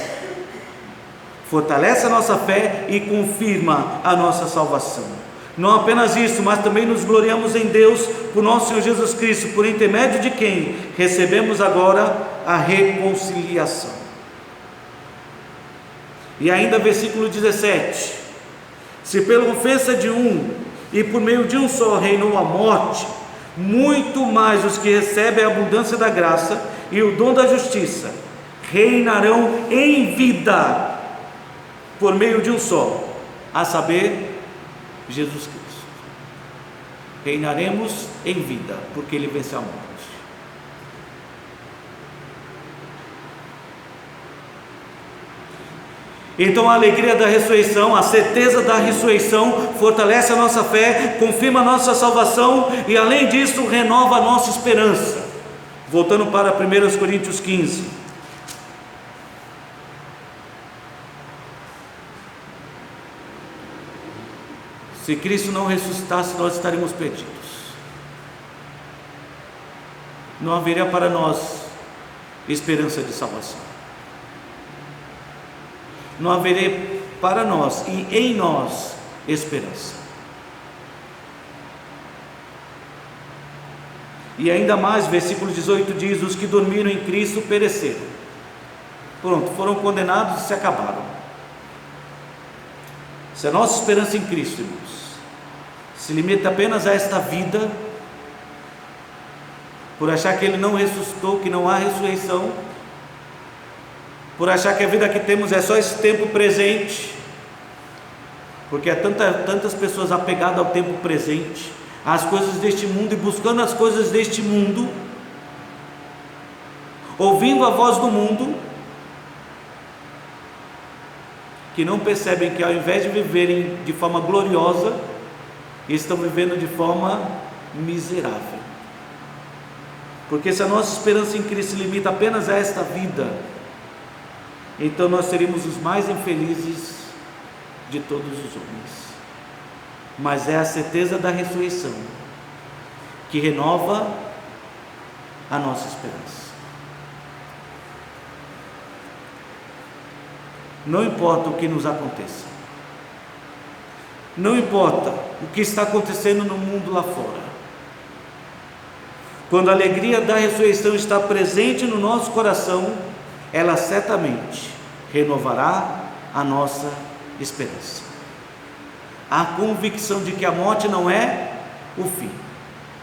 fortalece a nossa fé e confirma a nossa salvação. Não apenas isso, mas também nos gloriamos em Deus por nosso Senhor Jesus Cristo, por intermédio de quem recebemos agora a reconciliação. E ainda versículo 17: se pela ofensa de um e por meio de um só reinou a morte, muito mais os que recebem a abundância da graça e o dom da justiça reinarão em vida por meio de um só, a saber, Jesus Cristo. Reinaremos em vida, porque ele venceu a morte. Então a alegria da ressurreição, a certeza da ressurreição fortalece a nossa fé, confirma a nossa salvação e além disso renova a nossa esperança. Voltando para 1 Coríntios 15. Se Cristo não ressuscitasse, nós estaríamos perdidos. Não haveria para nós esperança de salvação. Não haveria para nós e em nós esperança. E ainda mais, versículo 18 diz: os que dormiram em Cristo pereceram. Pronto, foram condenados e se acabaram. Se a nossa esperança em Cristo, irmãos, se limita apenas a esta vida, por achar que ele não ressuscitou, que não há ressurreição, por achar que a vida que temos é só esse tempo presente, porque há tantas pessoas apegadas ao tempo presente, às coisas deste mundo e buscando as coisas deste mundo, ouvindo a voz do mundo, que não percebem que ao invés de viverem de forma gloriosa, estão vivendo de forma miserável. Porque se a nossa esperança em Cristo se limita apenas a esta vida, então nós seríamos os mais infelizes de todos os homens. Mas é a certeza da ressurreição que renova a nossa esperança. Não importa o que nos aconteça, não importa o que está acontecendo no mundo lá fora, quando a alegria da ressurreição está presente no nosso coração, ela certamente renovará a nossa esperança. A convicção de que a morte não é o fim.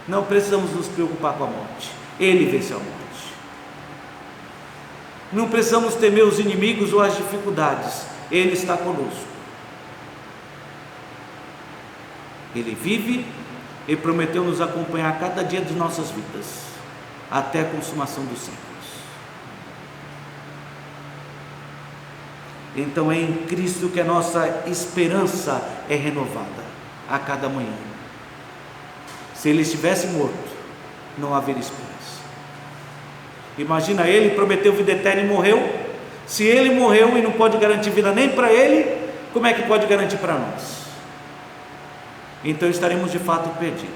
Não precisamos nos preocupar com a morte. Ele venceu a morte. Não precisamos temer os inimigos ou as dificuldades. Ele está conosco. Ele vive e prometeu nos acompanhar cada dia de nossas vidas, até a consumação dos séculos. Então é em Cristo que a nossa esperança é renovada a cada manhã. Se ele estivesse morto, não haveria esperança. Imagina, ele prometeu vida eterna e morreu. Se ele morreu e não pode garantir vida nem para ele, como é que pode garantir para nós? Então estaremos de fato perdidos.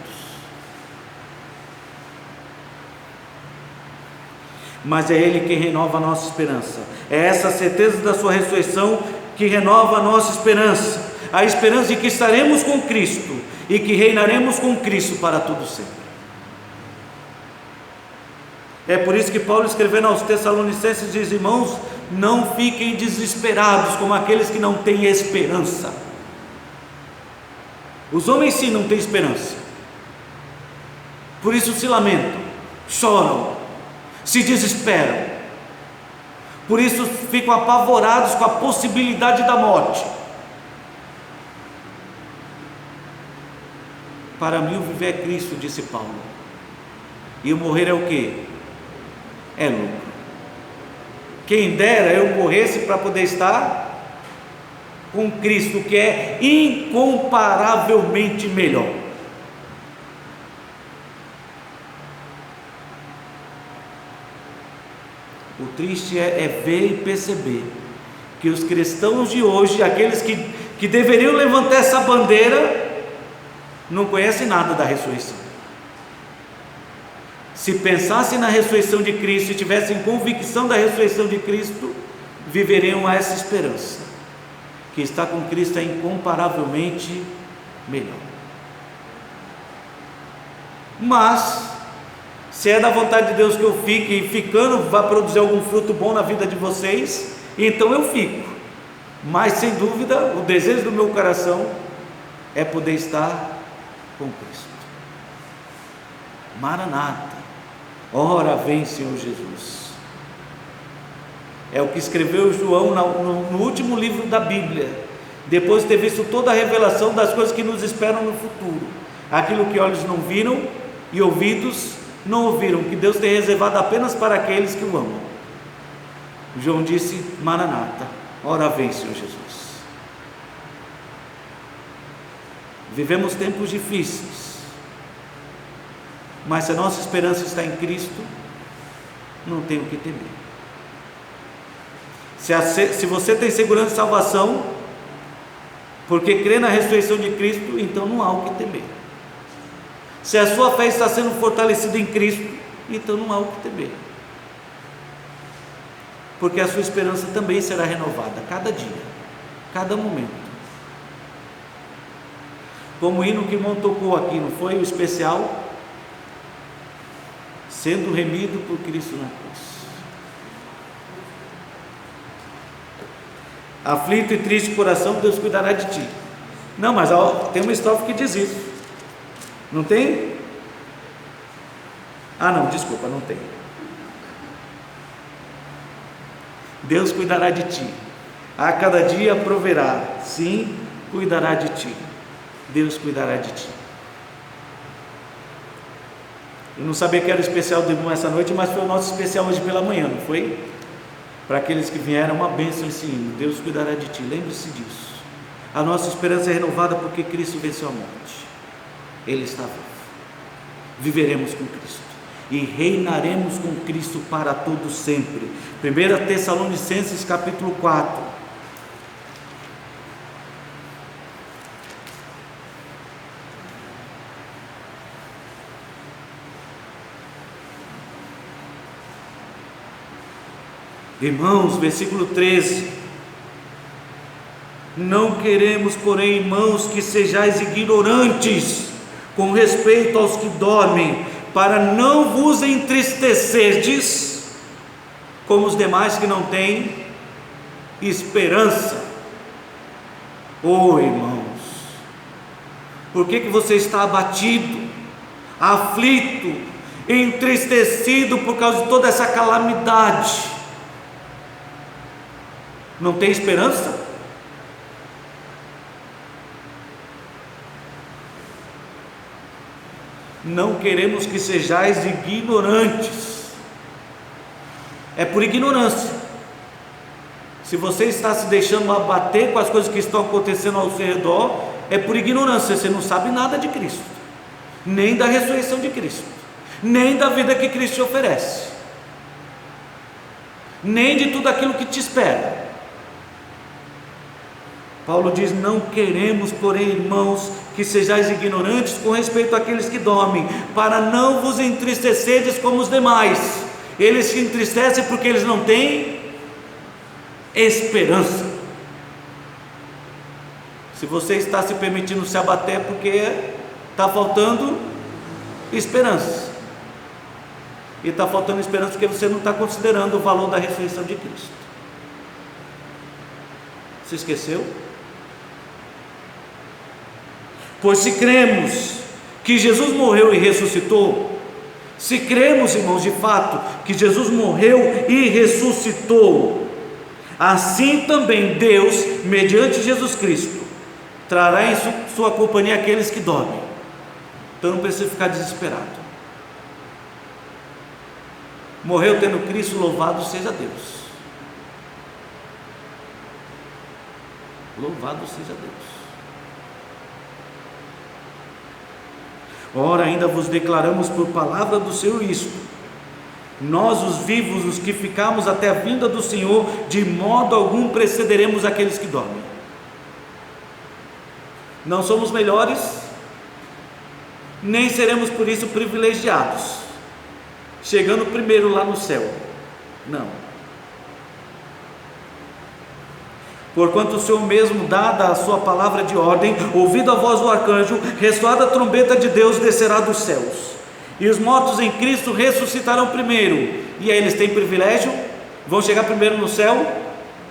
Mas é ele quem renova a nossa esperança. É essa certeza da sua ressurreição que renova a nossa esperança. A esperança de que estaremos com Cristo e que reinaremos com Cristo para todo sempre. É por isso que Paulo, escrevendo aos Tessalonicenses, diz: irmãos, não fiquem desesperados como aqueles que não têm esperança. Os homens sim não têm esperança, por isso se lamentam, choram, se desesperam, por isso ficam apavorados com a possibilidade da morte. Para mim o viver é Cristo, disse Paulo, e o morrer é o quê? É lucro. Quem dera eu morresse para poder estar com Cristo, que é incomparavelmente melhor. O triste é ver e perceber que os cristãos de hoje, aqueles que deveriam levantar essa bandeira, não conhecem nada da ressurreição. Se pensassem na ressurreição de Cristo e tivessem convicção da ressurreição de Cristo, viveriam a essa esperança, que estar com Cristo é incomparavelmente melhor. Mas, se é da vontade de Deus que eu fique, e ficando vai produzir algum fruto bom na vida de vocês, então eu fico. Mas sem dúvida, o desejo do meu coração é poder estar com Cristo. Maranata, ora vem Senhor Jesus. É o que escreveu João no último livro da Bíblia, depois de ter visto toda a revelação das coisas que nos esperam no futuro, aquilo que olhos não viram e ouvidos não ouviram, que Deus tem reservado apenas para aqueles que o amam. João disse: Maranata, ora vem Senhor Jesus. Vivemos tempos difíceis, mas se a nossa esperança está em Cristo, não tem o que temer. Se você tem segurança de salvação, porque crê na ressurreição de Cristo, então não há o que temer. Se a sua fé está sendo fortalecida em Cristo, então não há o que temer, porque a sua esperança também será renovada, cada dia, cada momento. Como o hino que irmão tocou aqui, não foi o especial? Sendo remido por Cristo na cruz. Aflito e triste coração, Deus cuidará de ti. Não, mas tem uma estrofe que diz isso. Não tem? Ah não, desculpa, não tem. Deus cuidará de ti, a cada dia proverá, sim, cuidará de ti. Deus cuidará de ti. Eu não sabia que era o especial do irmão essa noite, mas foi o nosso especial hoje pela manhã, não foi? Para aqueles que vieram, uma bênção esse hino. Deus cuidará de ti, lembre-se disso. A nossa esperança é renovada porque Cristo venceu a morte. Ele está vivo. Viveremos com Cristo e reinaremos com Cristo para todo sempre. 1 Tessalonicenses capítulo 4. Irmãos, versículo 13: não queremos, porém, irmãos, que sejais ignorantes com respeito aos que dormem, para não vos entristecerdes como os demais que não têm esperança. Oh, irmãos, por que você está abatido, aflito, entristecido por causa de toda essa calamidade? Não tem esperança? Não queremos que sejais ignorantes. É por ignorância. Se você está se deixando abater com as coisas que estão acontecendo ao seu redor, é por ignorância. Você não sabe nada de Cristo, nem da ressurreição de Cristo, nem da vida que Cristo te oferece, nem de tudo aquilo que te espera. Paulo diz: não queremos, porém, irmãos, que sejais ignorantes com respeito àqueles que dormem, para não vos entristecerdes como os demais. Eles se entristecem porque eles não têm esperança. Se você está se permitindo se abater, é porque está faltando esperança. E está faltando esperança porque você não está considerando o valor da ressurreição de Cristo. Se esqueceu? Pois se cremos que Jesus morreu e ressuscitou, se cremos, irmãos, de fato, que Jesus morreu e ressuscitou, assim também Deus, mediante Jesus Cristo, trará em sua companhia aqueles que dormem. Então não precisa ficar desesperado. Morreu tendo Cristo, louvado seja Deus. Louvado seja Deus. Ora, ainda vos declaramos por palavra do Senhor isto: nós, os vivos, os que ficamos até a vinda do Senhor, de modo algum precederemos aqueles que dormem. Não somos melhores, nem seremos por isso privilegiados, chegando primeiro lá no céu. Não. Porquanto o Senhor mesmo, dada a sua palavra de ordem, ouvido a voz do arcanjo, ressoada a trombeta de Deus, descerá dos céus, e os mortos em Cristo ressuscitarão primeiro. E aí eles têm privilégio? Vão chegar primeiro no céu?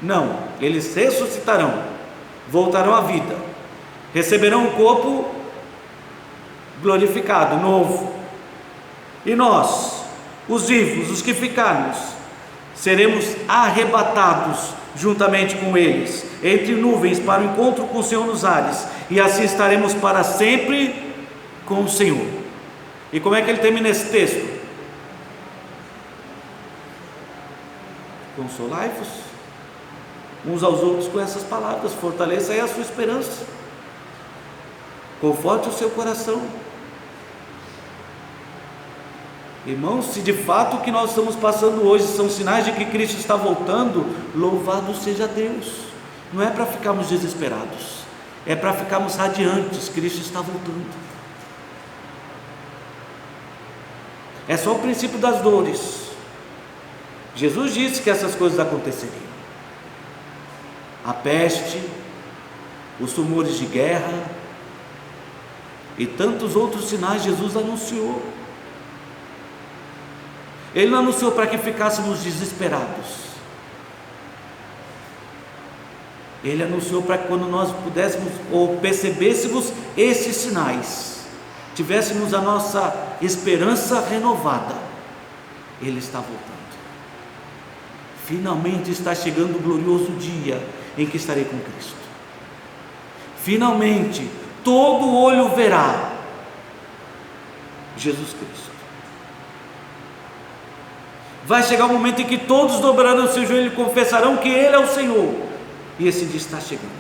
Não, eles ressuscitarão, voltarão à vida, receberão um corpo glorificado, novo. E nós, os vivos, os que ficarmos, seremos arrebatados juntamente com eles, entre nuvens, para o encontro com o Senhor nos ares, e assim estaremos para sempre com o Senhor. E como é que ele termina esse texto? Consolai-vos uns aos outros com essas palavras, fortaleça aí a sua esperança, conforte o seu coração. Irmãos, se de fato o que nós estamos passando hoje são sinais de que Cristo está voltando, louvado seja Deus. Não é para ficarmos desesperados, é para ficarmos radiantes. Cristo está voltando. É só o princípio das dores. Jesus disse que essas coisas aconteceriam. A peste, os rumores de guerra e tantos outros sinais Jesus anunciou. Ele não anunciou para que ficássemos desesperados. Ele anunciou para que quando nós pudéssemos ou percebêssemos esses sinais, tivéssemos a nossa esperança renovada. Ele está voltando. Finalmente está chegando o glorioso dia em que estarei com Cristo. Finalmente todo olho verá Jesus Cristo. Vai chegar o momento em que todos dobrarão o seu joelho e confessarão que Ele é o Senhor. E esse dia está chegando.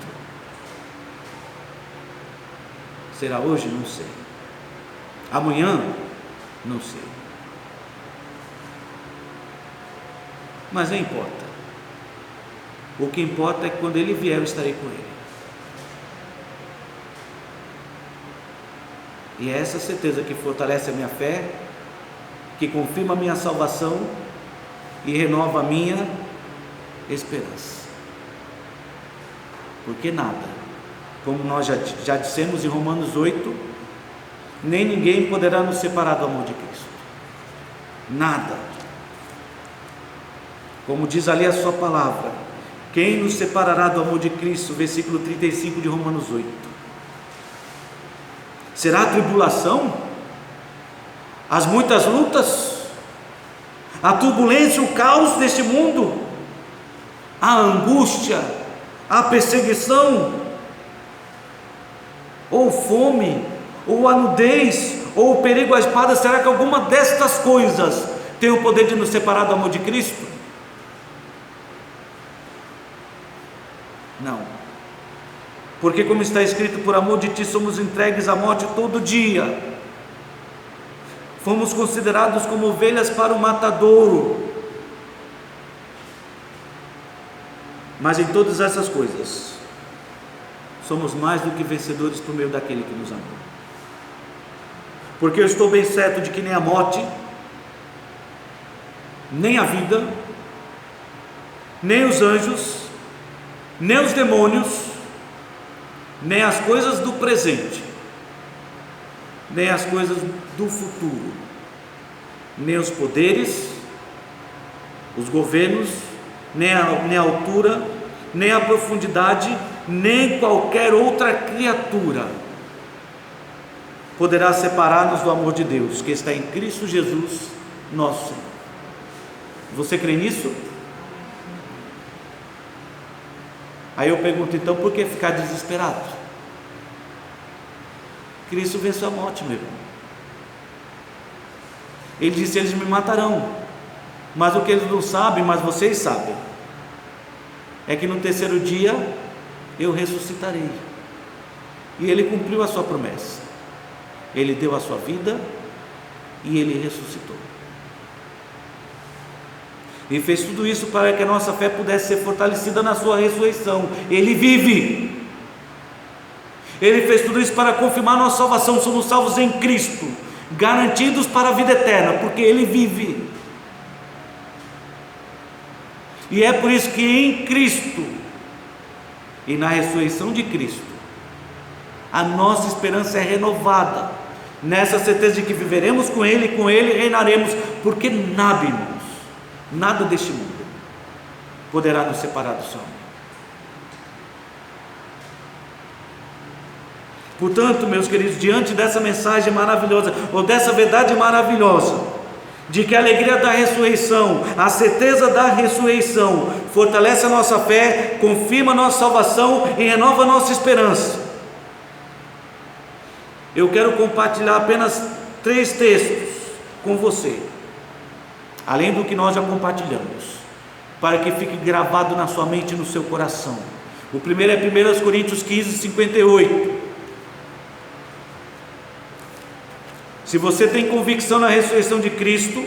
Será hoje? Não sei. Amanhã? Não sei. Mas não importa. O que importa é que quando Ele vier, eu estarei com Ele. E é essa certeza que fortalece a minha fé, que confirma a minha salvação e renova a minha esperança. Porque nada, como nós já dissemos em Romanos 8, nem ninguém poderá nos separar do amor de Cristo. Nada. Como diz ali a sua palavra, Quem nos separará do amor de Cristo? Versículo 35 de Romanos 8. Será a tribulação? As muitas lutas? A turbulência, o caos deste mundo? A angústia? A perseguição? Ou fome? Ou a nudez? Ou o perigo à espada? Será que alguma destas coisas tem o poder de nos separar do amor de Cristo? Não, porque como está escrito, por amor de ti somos entregues à morte todo dia, fomos considerados como ovelhas para o matadouro. Mas em todas essas coisas somos mais do que vencedores por meio daquele que nos amou. Porque eu estou bem certo de que nem a morte, nem a vida, nem os anjos, nem os demônios, nem as coisas do presente, nem as coisas do futuro, nem os poderes, os governos, nem a altura, nem a profundidade, nem qualquer outra criatura poderá separar-nos do amor de Deus que está em Cristo Jesus, nosso Senhor. Você crê nisso? Aí eu pergunto, então, por que ficar desesperado? Cristo venceu a morte, meu irmão. Ele disse: eles me matarão, mas o que eles não sabem, mas vocês sabem, é que no terceiro dia eu ressuscitarei. E ele cumpriu a sua promessa. Ele deu a sua vida e ele ressuscitou. E fez tudo isso para que a nossa fé pudesse ser fortalecida na sua ressurreição. Ele vive. Ele fez tudo isso para confirmar nossa salvação. Somos salvos em Cristo, garantidos para a vida eterna, porque Ele vive. E é por isso que em Cristo e na ressurreição de Cristo, a nossa esperança é renovada, nessa certeza de que viveremos com Ele e com Ele reinaremos, porque nada, irmãos, nada deste mundo poderá nos separar do Senhor. Portanto, meus queridos, diante dessa mensagem maravilhosa, ou dessa verdade maravilhosa, de que a alegria da ressurreição, a certeza da ressurreição, fortalece a nossa fé, confirma a nossa salvação e renova a nossa esperança, eu quero compartilhar apenas 3 textos com você, além do que nós já compartilhamos, para que fique gravado na sua mente e no seu coração. O primeiro é 1 Coríntios 15, 58. Se você tem convicção na ressurreição de Cristo,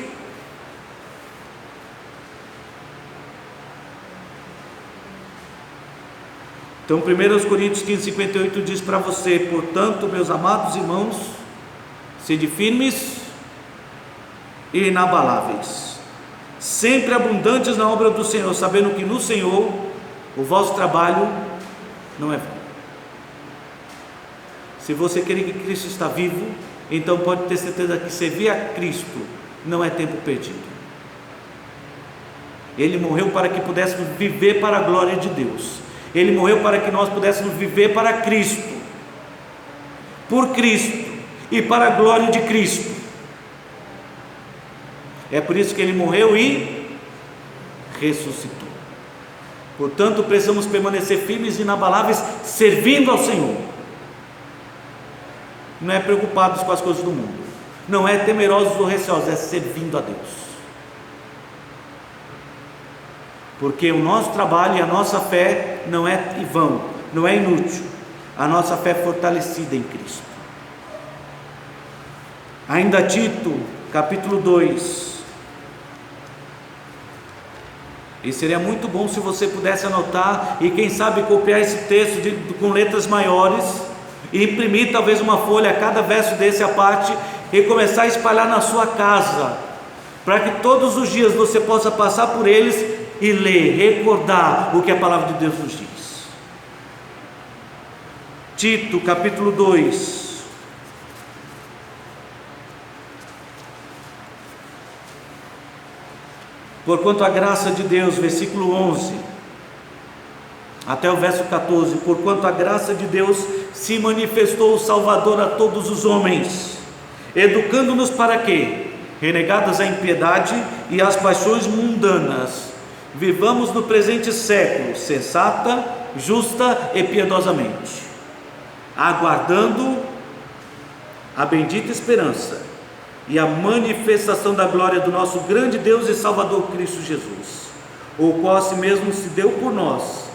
então 1 Coríntios 15, 58 diz para você: portanto, meus amados irmãos, sede firmes e inabaláveis, sempre abundantes na obra do Senhor, sabendo que no Senhor o vosso trabalho não é vão. Se você quer que Cristo está vivo, então pode ter certeza que servir a Cristo não é tempo perdido. Ele morreu para que pudéssemos viver para a glória de Deus. Ele morreu para que nós pudéssemos viver para Cristo, por Cristo e para a glória de Cristo. É por isso que Ele morreu e ressuscitou. Portanto, precisamos permanecer firmes e inabaláveis, servindo ao Senhor. Não é preocupados com as coisas do mundo, não é temerosos ou receosos, é servindo a Deus. Porque o nosso trabalho e a nossa fé não é em vão, não é inútil. A nossa fé é fortalecida em Cristo. Ainda Tito, capítulo 2. E seria muito bom se você pudesse anotar e quem sabe copiar esse texto com letras maiores e imprimir talvez uma folha a cada verso desse à parte e começar a espalhar na sua casa, para que todos os dias você possa passar por eles e ler, recordar o que a palavra de Deus nos diz. Tito, capítulo 2. Porquanto a graça de Deus, versículo 11, até o verso 14: porquanto a graça de Deus se manifestou Salvador a todos os homens, educando-nos para quê? Renegados a impiedade e as paixões mundanas, vivamos no presente século sensata, justa e piedosamente, aguardando a bendita esperança e a manifestação da glória do nosso grande Deus e Salvador Cristo Jesus, o qual a si mesmo se deu por nós,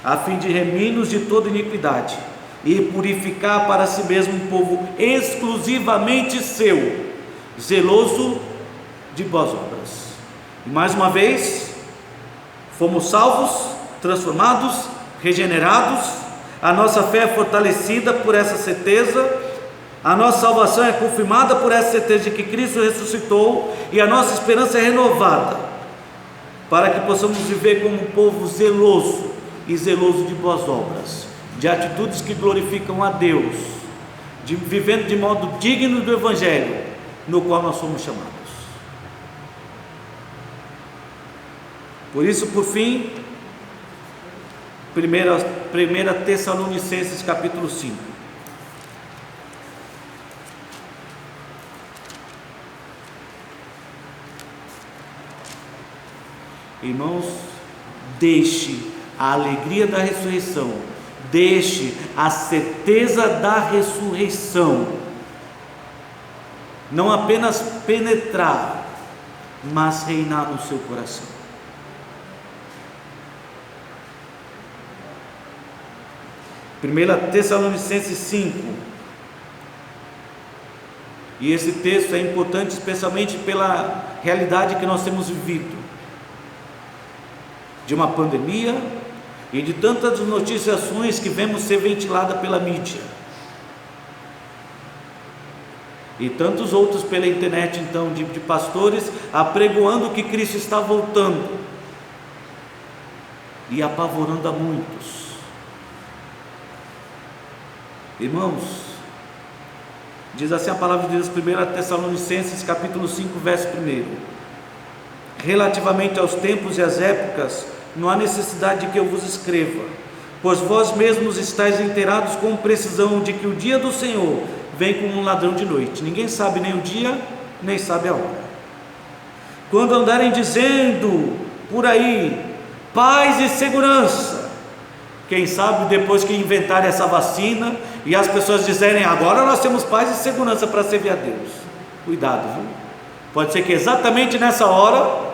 a fim de remir-nos de toda iniquidade e purificar para si mesmo um povo exclusivamente seu, zeloso de boas obras. E mais uma vez, fomos salvos, transformados, regenerados, a nossa fé é fortalecida por essa certeza, a nossa salvação é confirmada por essa certeza de que Cristo ressuscitou, e a nossa esperança é renovada, para que possamos viver como um povo zeloso e zeloso de boas obras, de atitudes que glorificam a Deus, vivendo de modo digno do Evangelho, no qual nós somos chamados. Por isso, por fim, 1 Tessalonicenses capítulo 5. Irmãos, deixe a alegria da ressurreição, deixe a certeza da ressurreição não apenas penetrar, mas reinar no seu coração. Primeira Tessalonicenses 5, e esse texto é importante especialmente pela realidade que nós temos vivido, de uma pandemia e de tantas notícias ruins que vemos ser ventilada pela mídia, e tantos outros pela internet, então, de pastores apregoando que Cristo está voltando e apavorando a muitos. Irmãos, diz assim a palavra de Deus, 1 Tessalonicenses capítulo 5, verso 1: relativamente aos tempos e às épocas, não há necessidade de que eu vos escreva, pois vós mesmos estáis inteirados com precisão de que o dia do Senhor vem como um ladrão de noite. Ninguém sabe nem o dia, nem sabe a hora. Quando andarem dizendo por aí paz e segurança, quem sabe depois que inventarem essa vacina e as pessoas dizerem agora nós temos paz e segurança para servir a Deus, cuidado, viu? Pode ser que exatamente nessa hora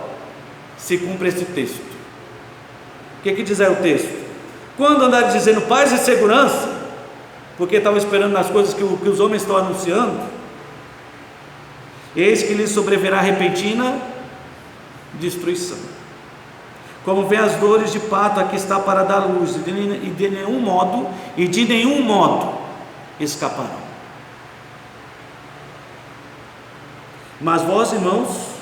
se cumpra esse texto. O que diz aí o texto? Quando andarem dizendo paz e segurança, porque estavam esperando nas coisas que os homens estão anunciando, eis que lhes sobrevirá repentina destruição, como vem as dores de parto a que está para dar luz, e de nenhum modo escaparão. Mas vós, irmãos,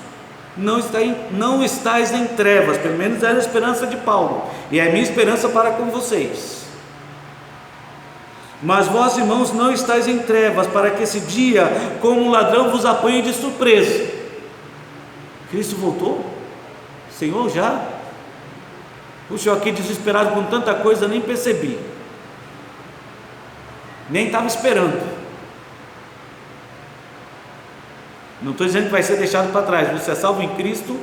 não estáis em trevas, pelo menos era a esperança de Paulo, e é a minha esperança para com vocês. Mas vós, irmãos, não estáis em trevas, para que esse dia, como um ladrão, vos apanhe de surpresa. Cristo voltou? Senhor, já? Puxa, eu aqui desesperado com tanta coisa, nem percebi, nem estava esperando. Não estou dizendo que vai ser deixado para trás, você é salvo em Cristo,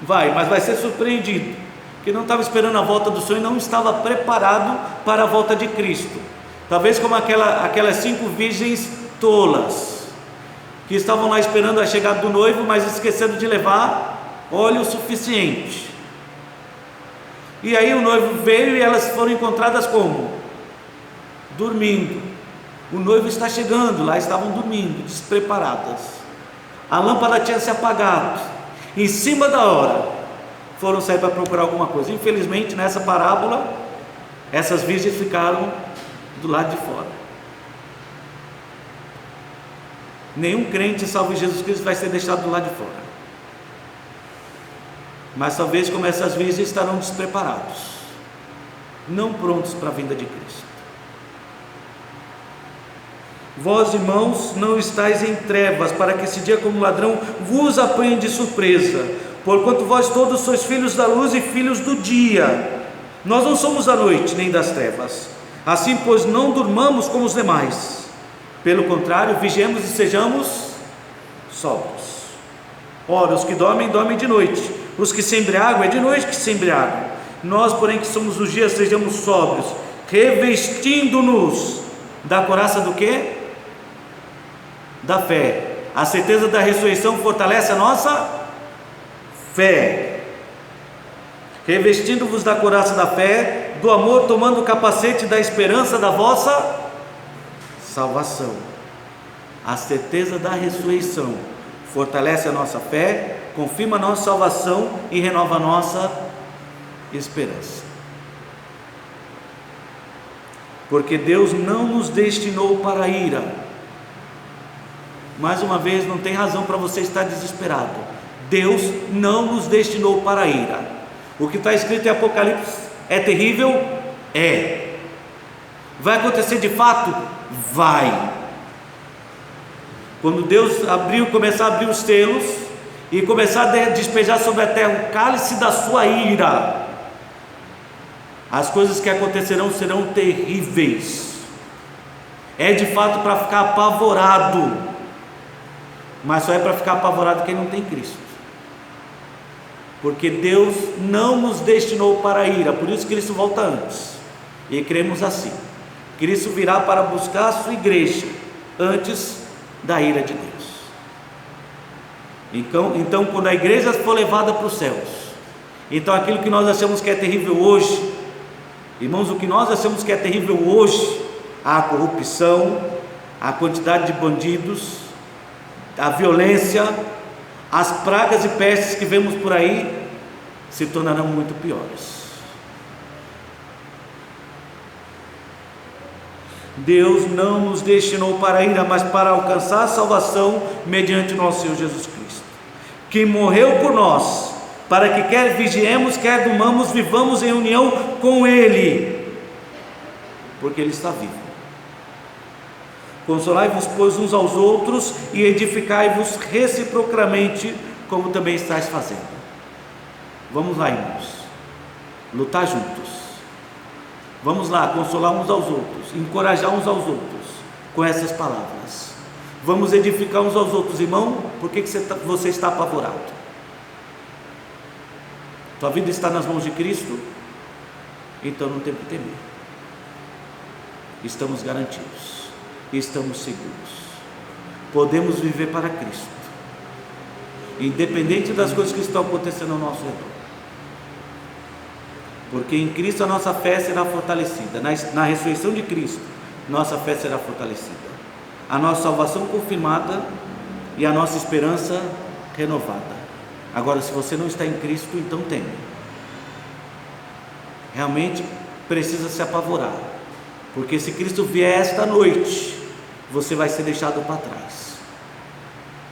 mas vai ser surpreendido, que não estava esperando a volta do Senhor e não estava preparado para a volta de Cristo. Talvez como aquelas 5 virgens tolas, que estavam lá esperando a chegada do noivo, mas esquecendo de levar óleo o suficiente. E aí o noivo veio e elas foram encontradas como? Dormindo. O noivo está chegando, lá estavam dormindo, despreparadas. A lâmpada tinha se apagado. Em cima da hora, foram sair para procurar alguma coisa. Infelizmente, nessa parábola, essas virgens ficaram do lado de fora. Nenhum crente salvo em Jesus Cristo vai ser deixado do lado de fora. Mas talvez como essas virgens estarão despreparados, não prontos para a vinda de Cristo. Vós, irmãos, não estáis em trevas, para que esse dia como ladrão vos apanhe de surpresa, porquanto vós todos sois filhos da luz e filhos do dia. Nós não somos da noite nem das trevas. Assim, pois, não durmamos como os demais. Pelo contrário, vigiemos e sejamos sóbrios. Ora, os que dormem, dormem de noite. Os que se embriagam, é de noite que se embriagam. Nós, porém, que somos dos dias, sejamos sóbrios, revestindo-nos da couraça do quê? Da fé. A certeza da ressurreição fortalece a nossa fé. Revestindo-vos da couraça da fé, do amor, tomando o capacete da esperança da vossa salvação. A certeza da ressurreição fortalece a nossa fé, confirma a nossa salvação e renova a nossa esperança. Porque Deus não nos destinou para a ira. Mais uma vez, não tem razão para você estar desesperado. Deus não nos destinou para a ira. O que está escrito em Apocalipse é terrível? É. Vai acontecer de fato? Vai. Quando Deus começar a abrir os selos e começar a despejar sobre a terra o cálice da sua ira, as coisas que acontecerão serão terríveis. É de fato para ficar apavorado, mas só é para ficar apavorado quem não tem Cristo. Porque Deus não nos destinou para a ira, por isso Cristo volta antes. E cremos assim: Cristo virá para buscar a sua igreja antes da ira de Deus. Então quando a igreja for levada para os céus, então aquilo que nós achamos que é terrível hoje, irmãos, o que nós achamos que é terrível hoje, a corrupção, a quantidade de bandidos, a violência, as pragas e pestes que vemos por aí, se tornarão muito piores. Deus não nos destinou para a ira, mas para alcançar a salvação mediante nosso Senhor Jesus Cristo, que morreu por nós, para que quer vigiemos, quer durmamos, vivamos em união com Ele, porque Ele está vivo. Consolai-vos, pois, uns aos outros e edificai-vos reciprocamente, como também estáis fazendo. Vamos lá, irmãos, lutar juntos. Vamos lá, consolar uns aos outros, encorajar uns aos outros com essas palavras. Vamos edificar uns aos outros. Irmão, por que você está apavorado? Tua vida está nas mãos de Cristo? Então não tem que temer. Estamos garantidos, estamos seguros, podemos viver para Cristo, independente das coisas que estão acontecendo ao nosso redor. Porque em Cristo a nossa fé será fortalecida. Na ressurreição de Cristo, nossa fé será fortalecida, a nossa salvação confirmada e a nossa esperança renovada. Agora, se você não está em Cristo, então teme. Realmente precisa se apavorar, porque se Cristo vier esta noite, você vai ser deixado para trás.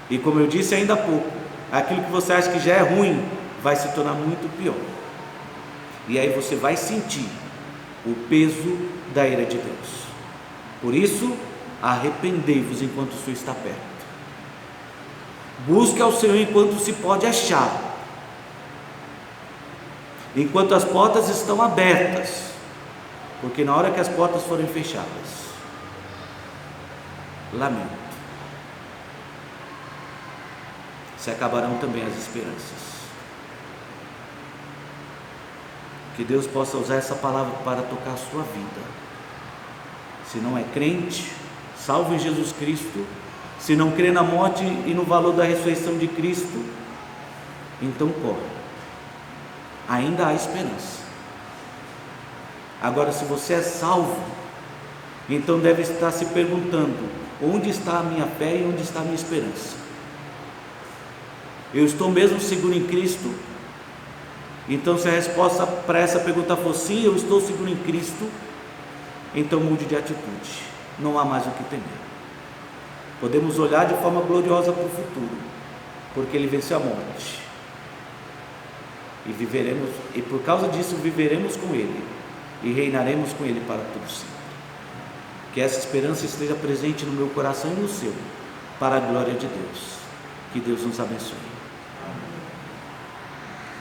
E como eu disse ainda há pouco, aquilo que você acha que já é ruim vai se tornar muito pior. E aí você vai sentir o peso da ira de Deus. Por isso, arrependei-vos enquanto o Senhor está perto. Busque ao Senhor enquanto se pode achar, enquanto as portas estão abertas, porque na hora que as portas forem fechadas, lamento, se acabarão também as esperanças. Que Deus possa usar essa palavra para tocar a sua vida. Se não é crente, salvo em Jesus Cristo. Se não crê na morte e no valor da ressurreição de Cristo, então corre. Ainda há esperança. Agora, se você é salvo, então deve estar se perguntando: onde está a minha fé e onde está a minha esperança? Eu estou mesmo seguro em Cristo? Então, se a resposta para essa pergunta for sim, eu estou seguro em Cristo, então mude de atitude, não há mais o que temer. Podemos olhar de forma gloriosa para o futuro, porque Ele venceu a morte, e por causa disso viveremos com Ele, e reinaremos com Ele para todo sempre. Que essa esperança esteja presente no meu coração e no seu, para a glória de Deus. Que Deus nos abençoe.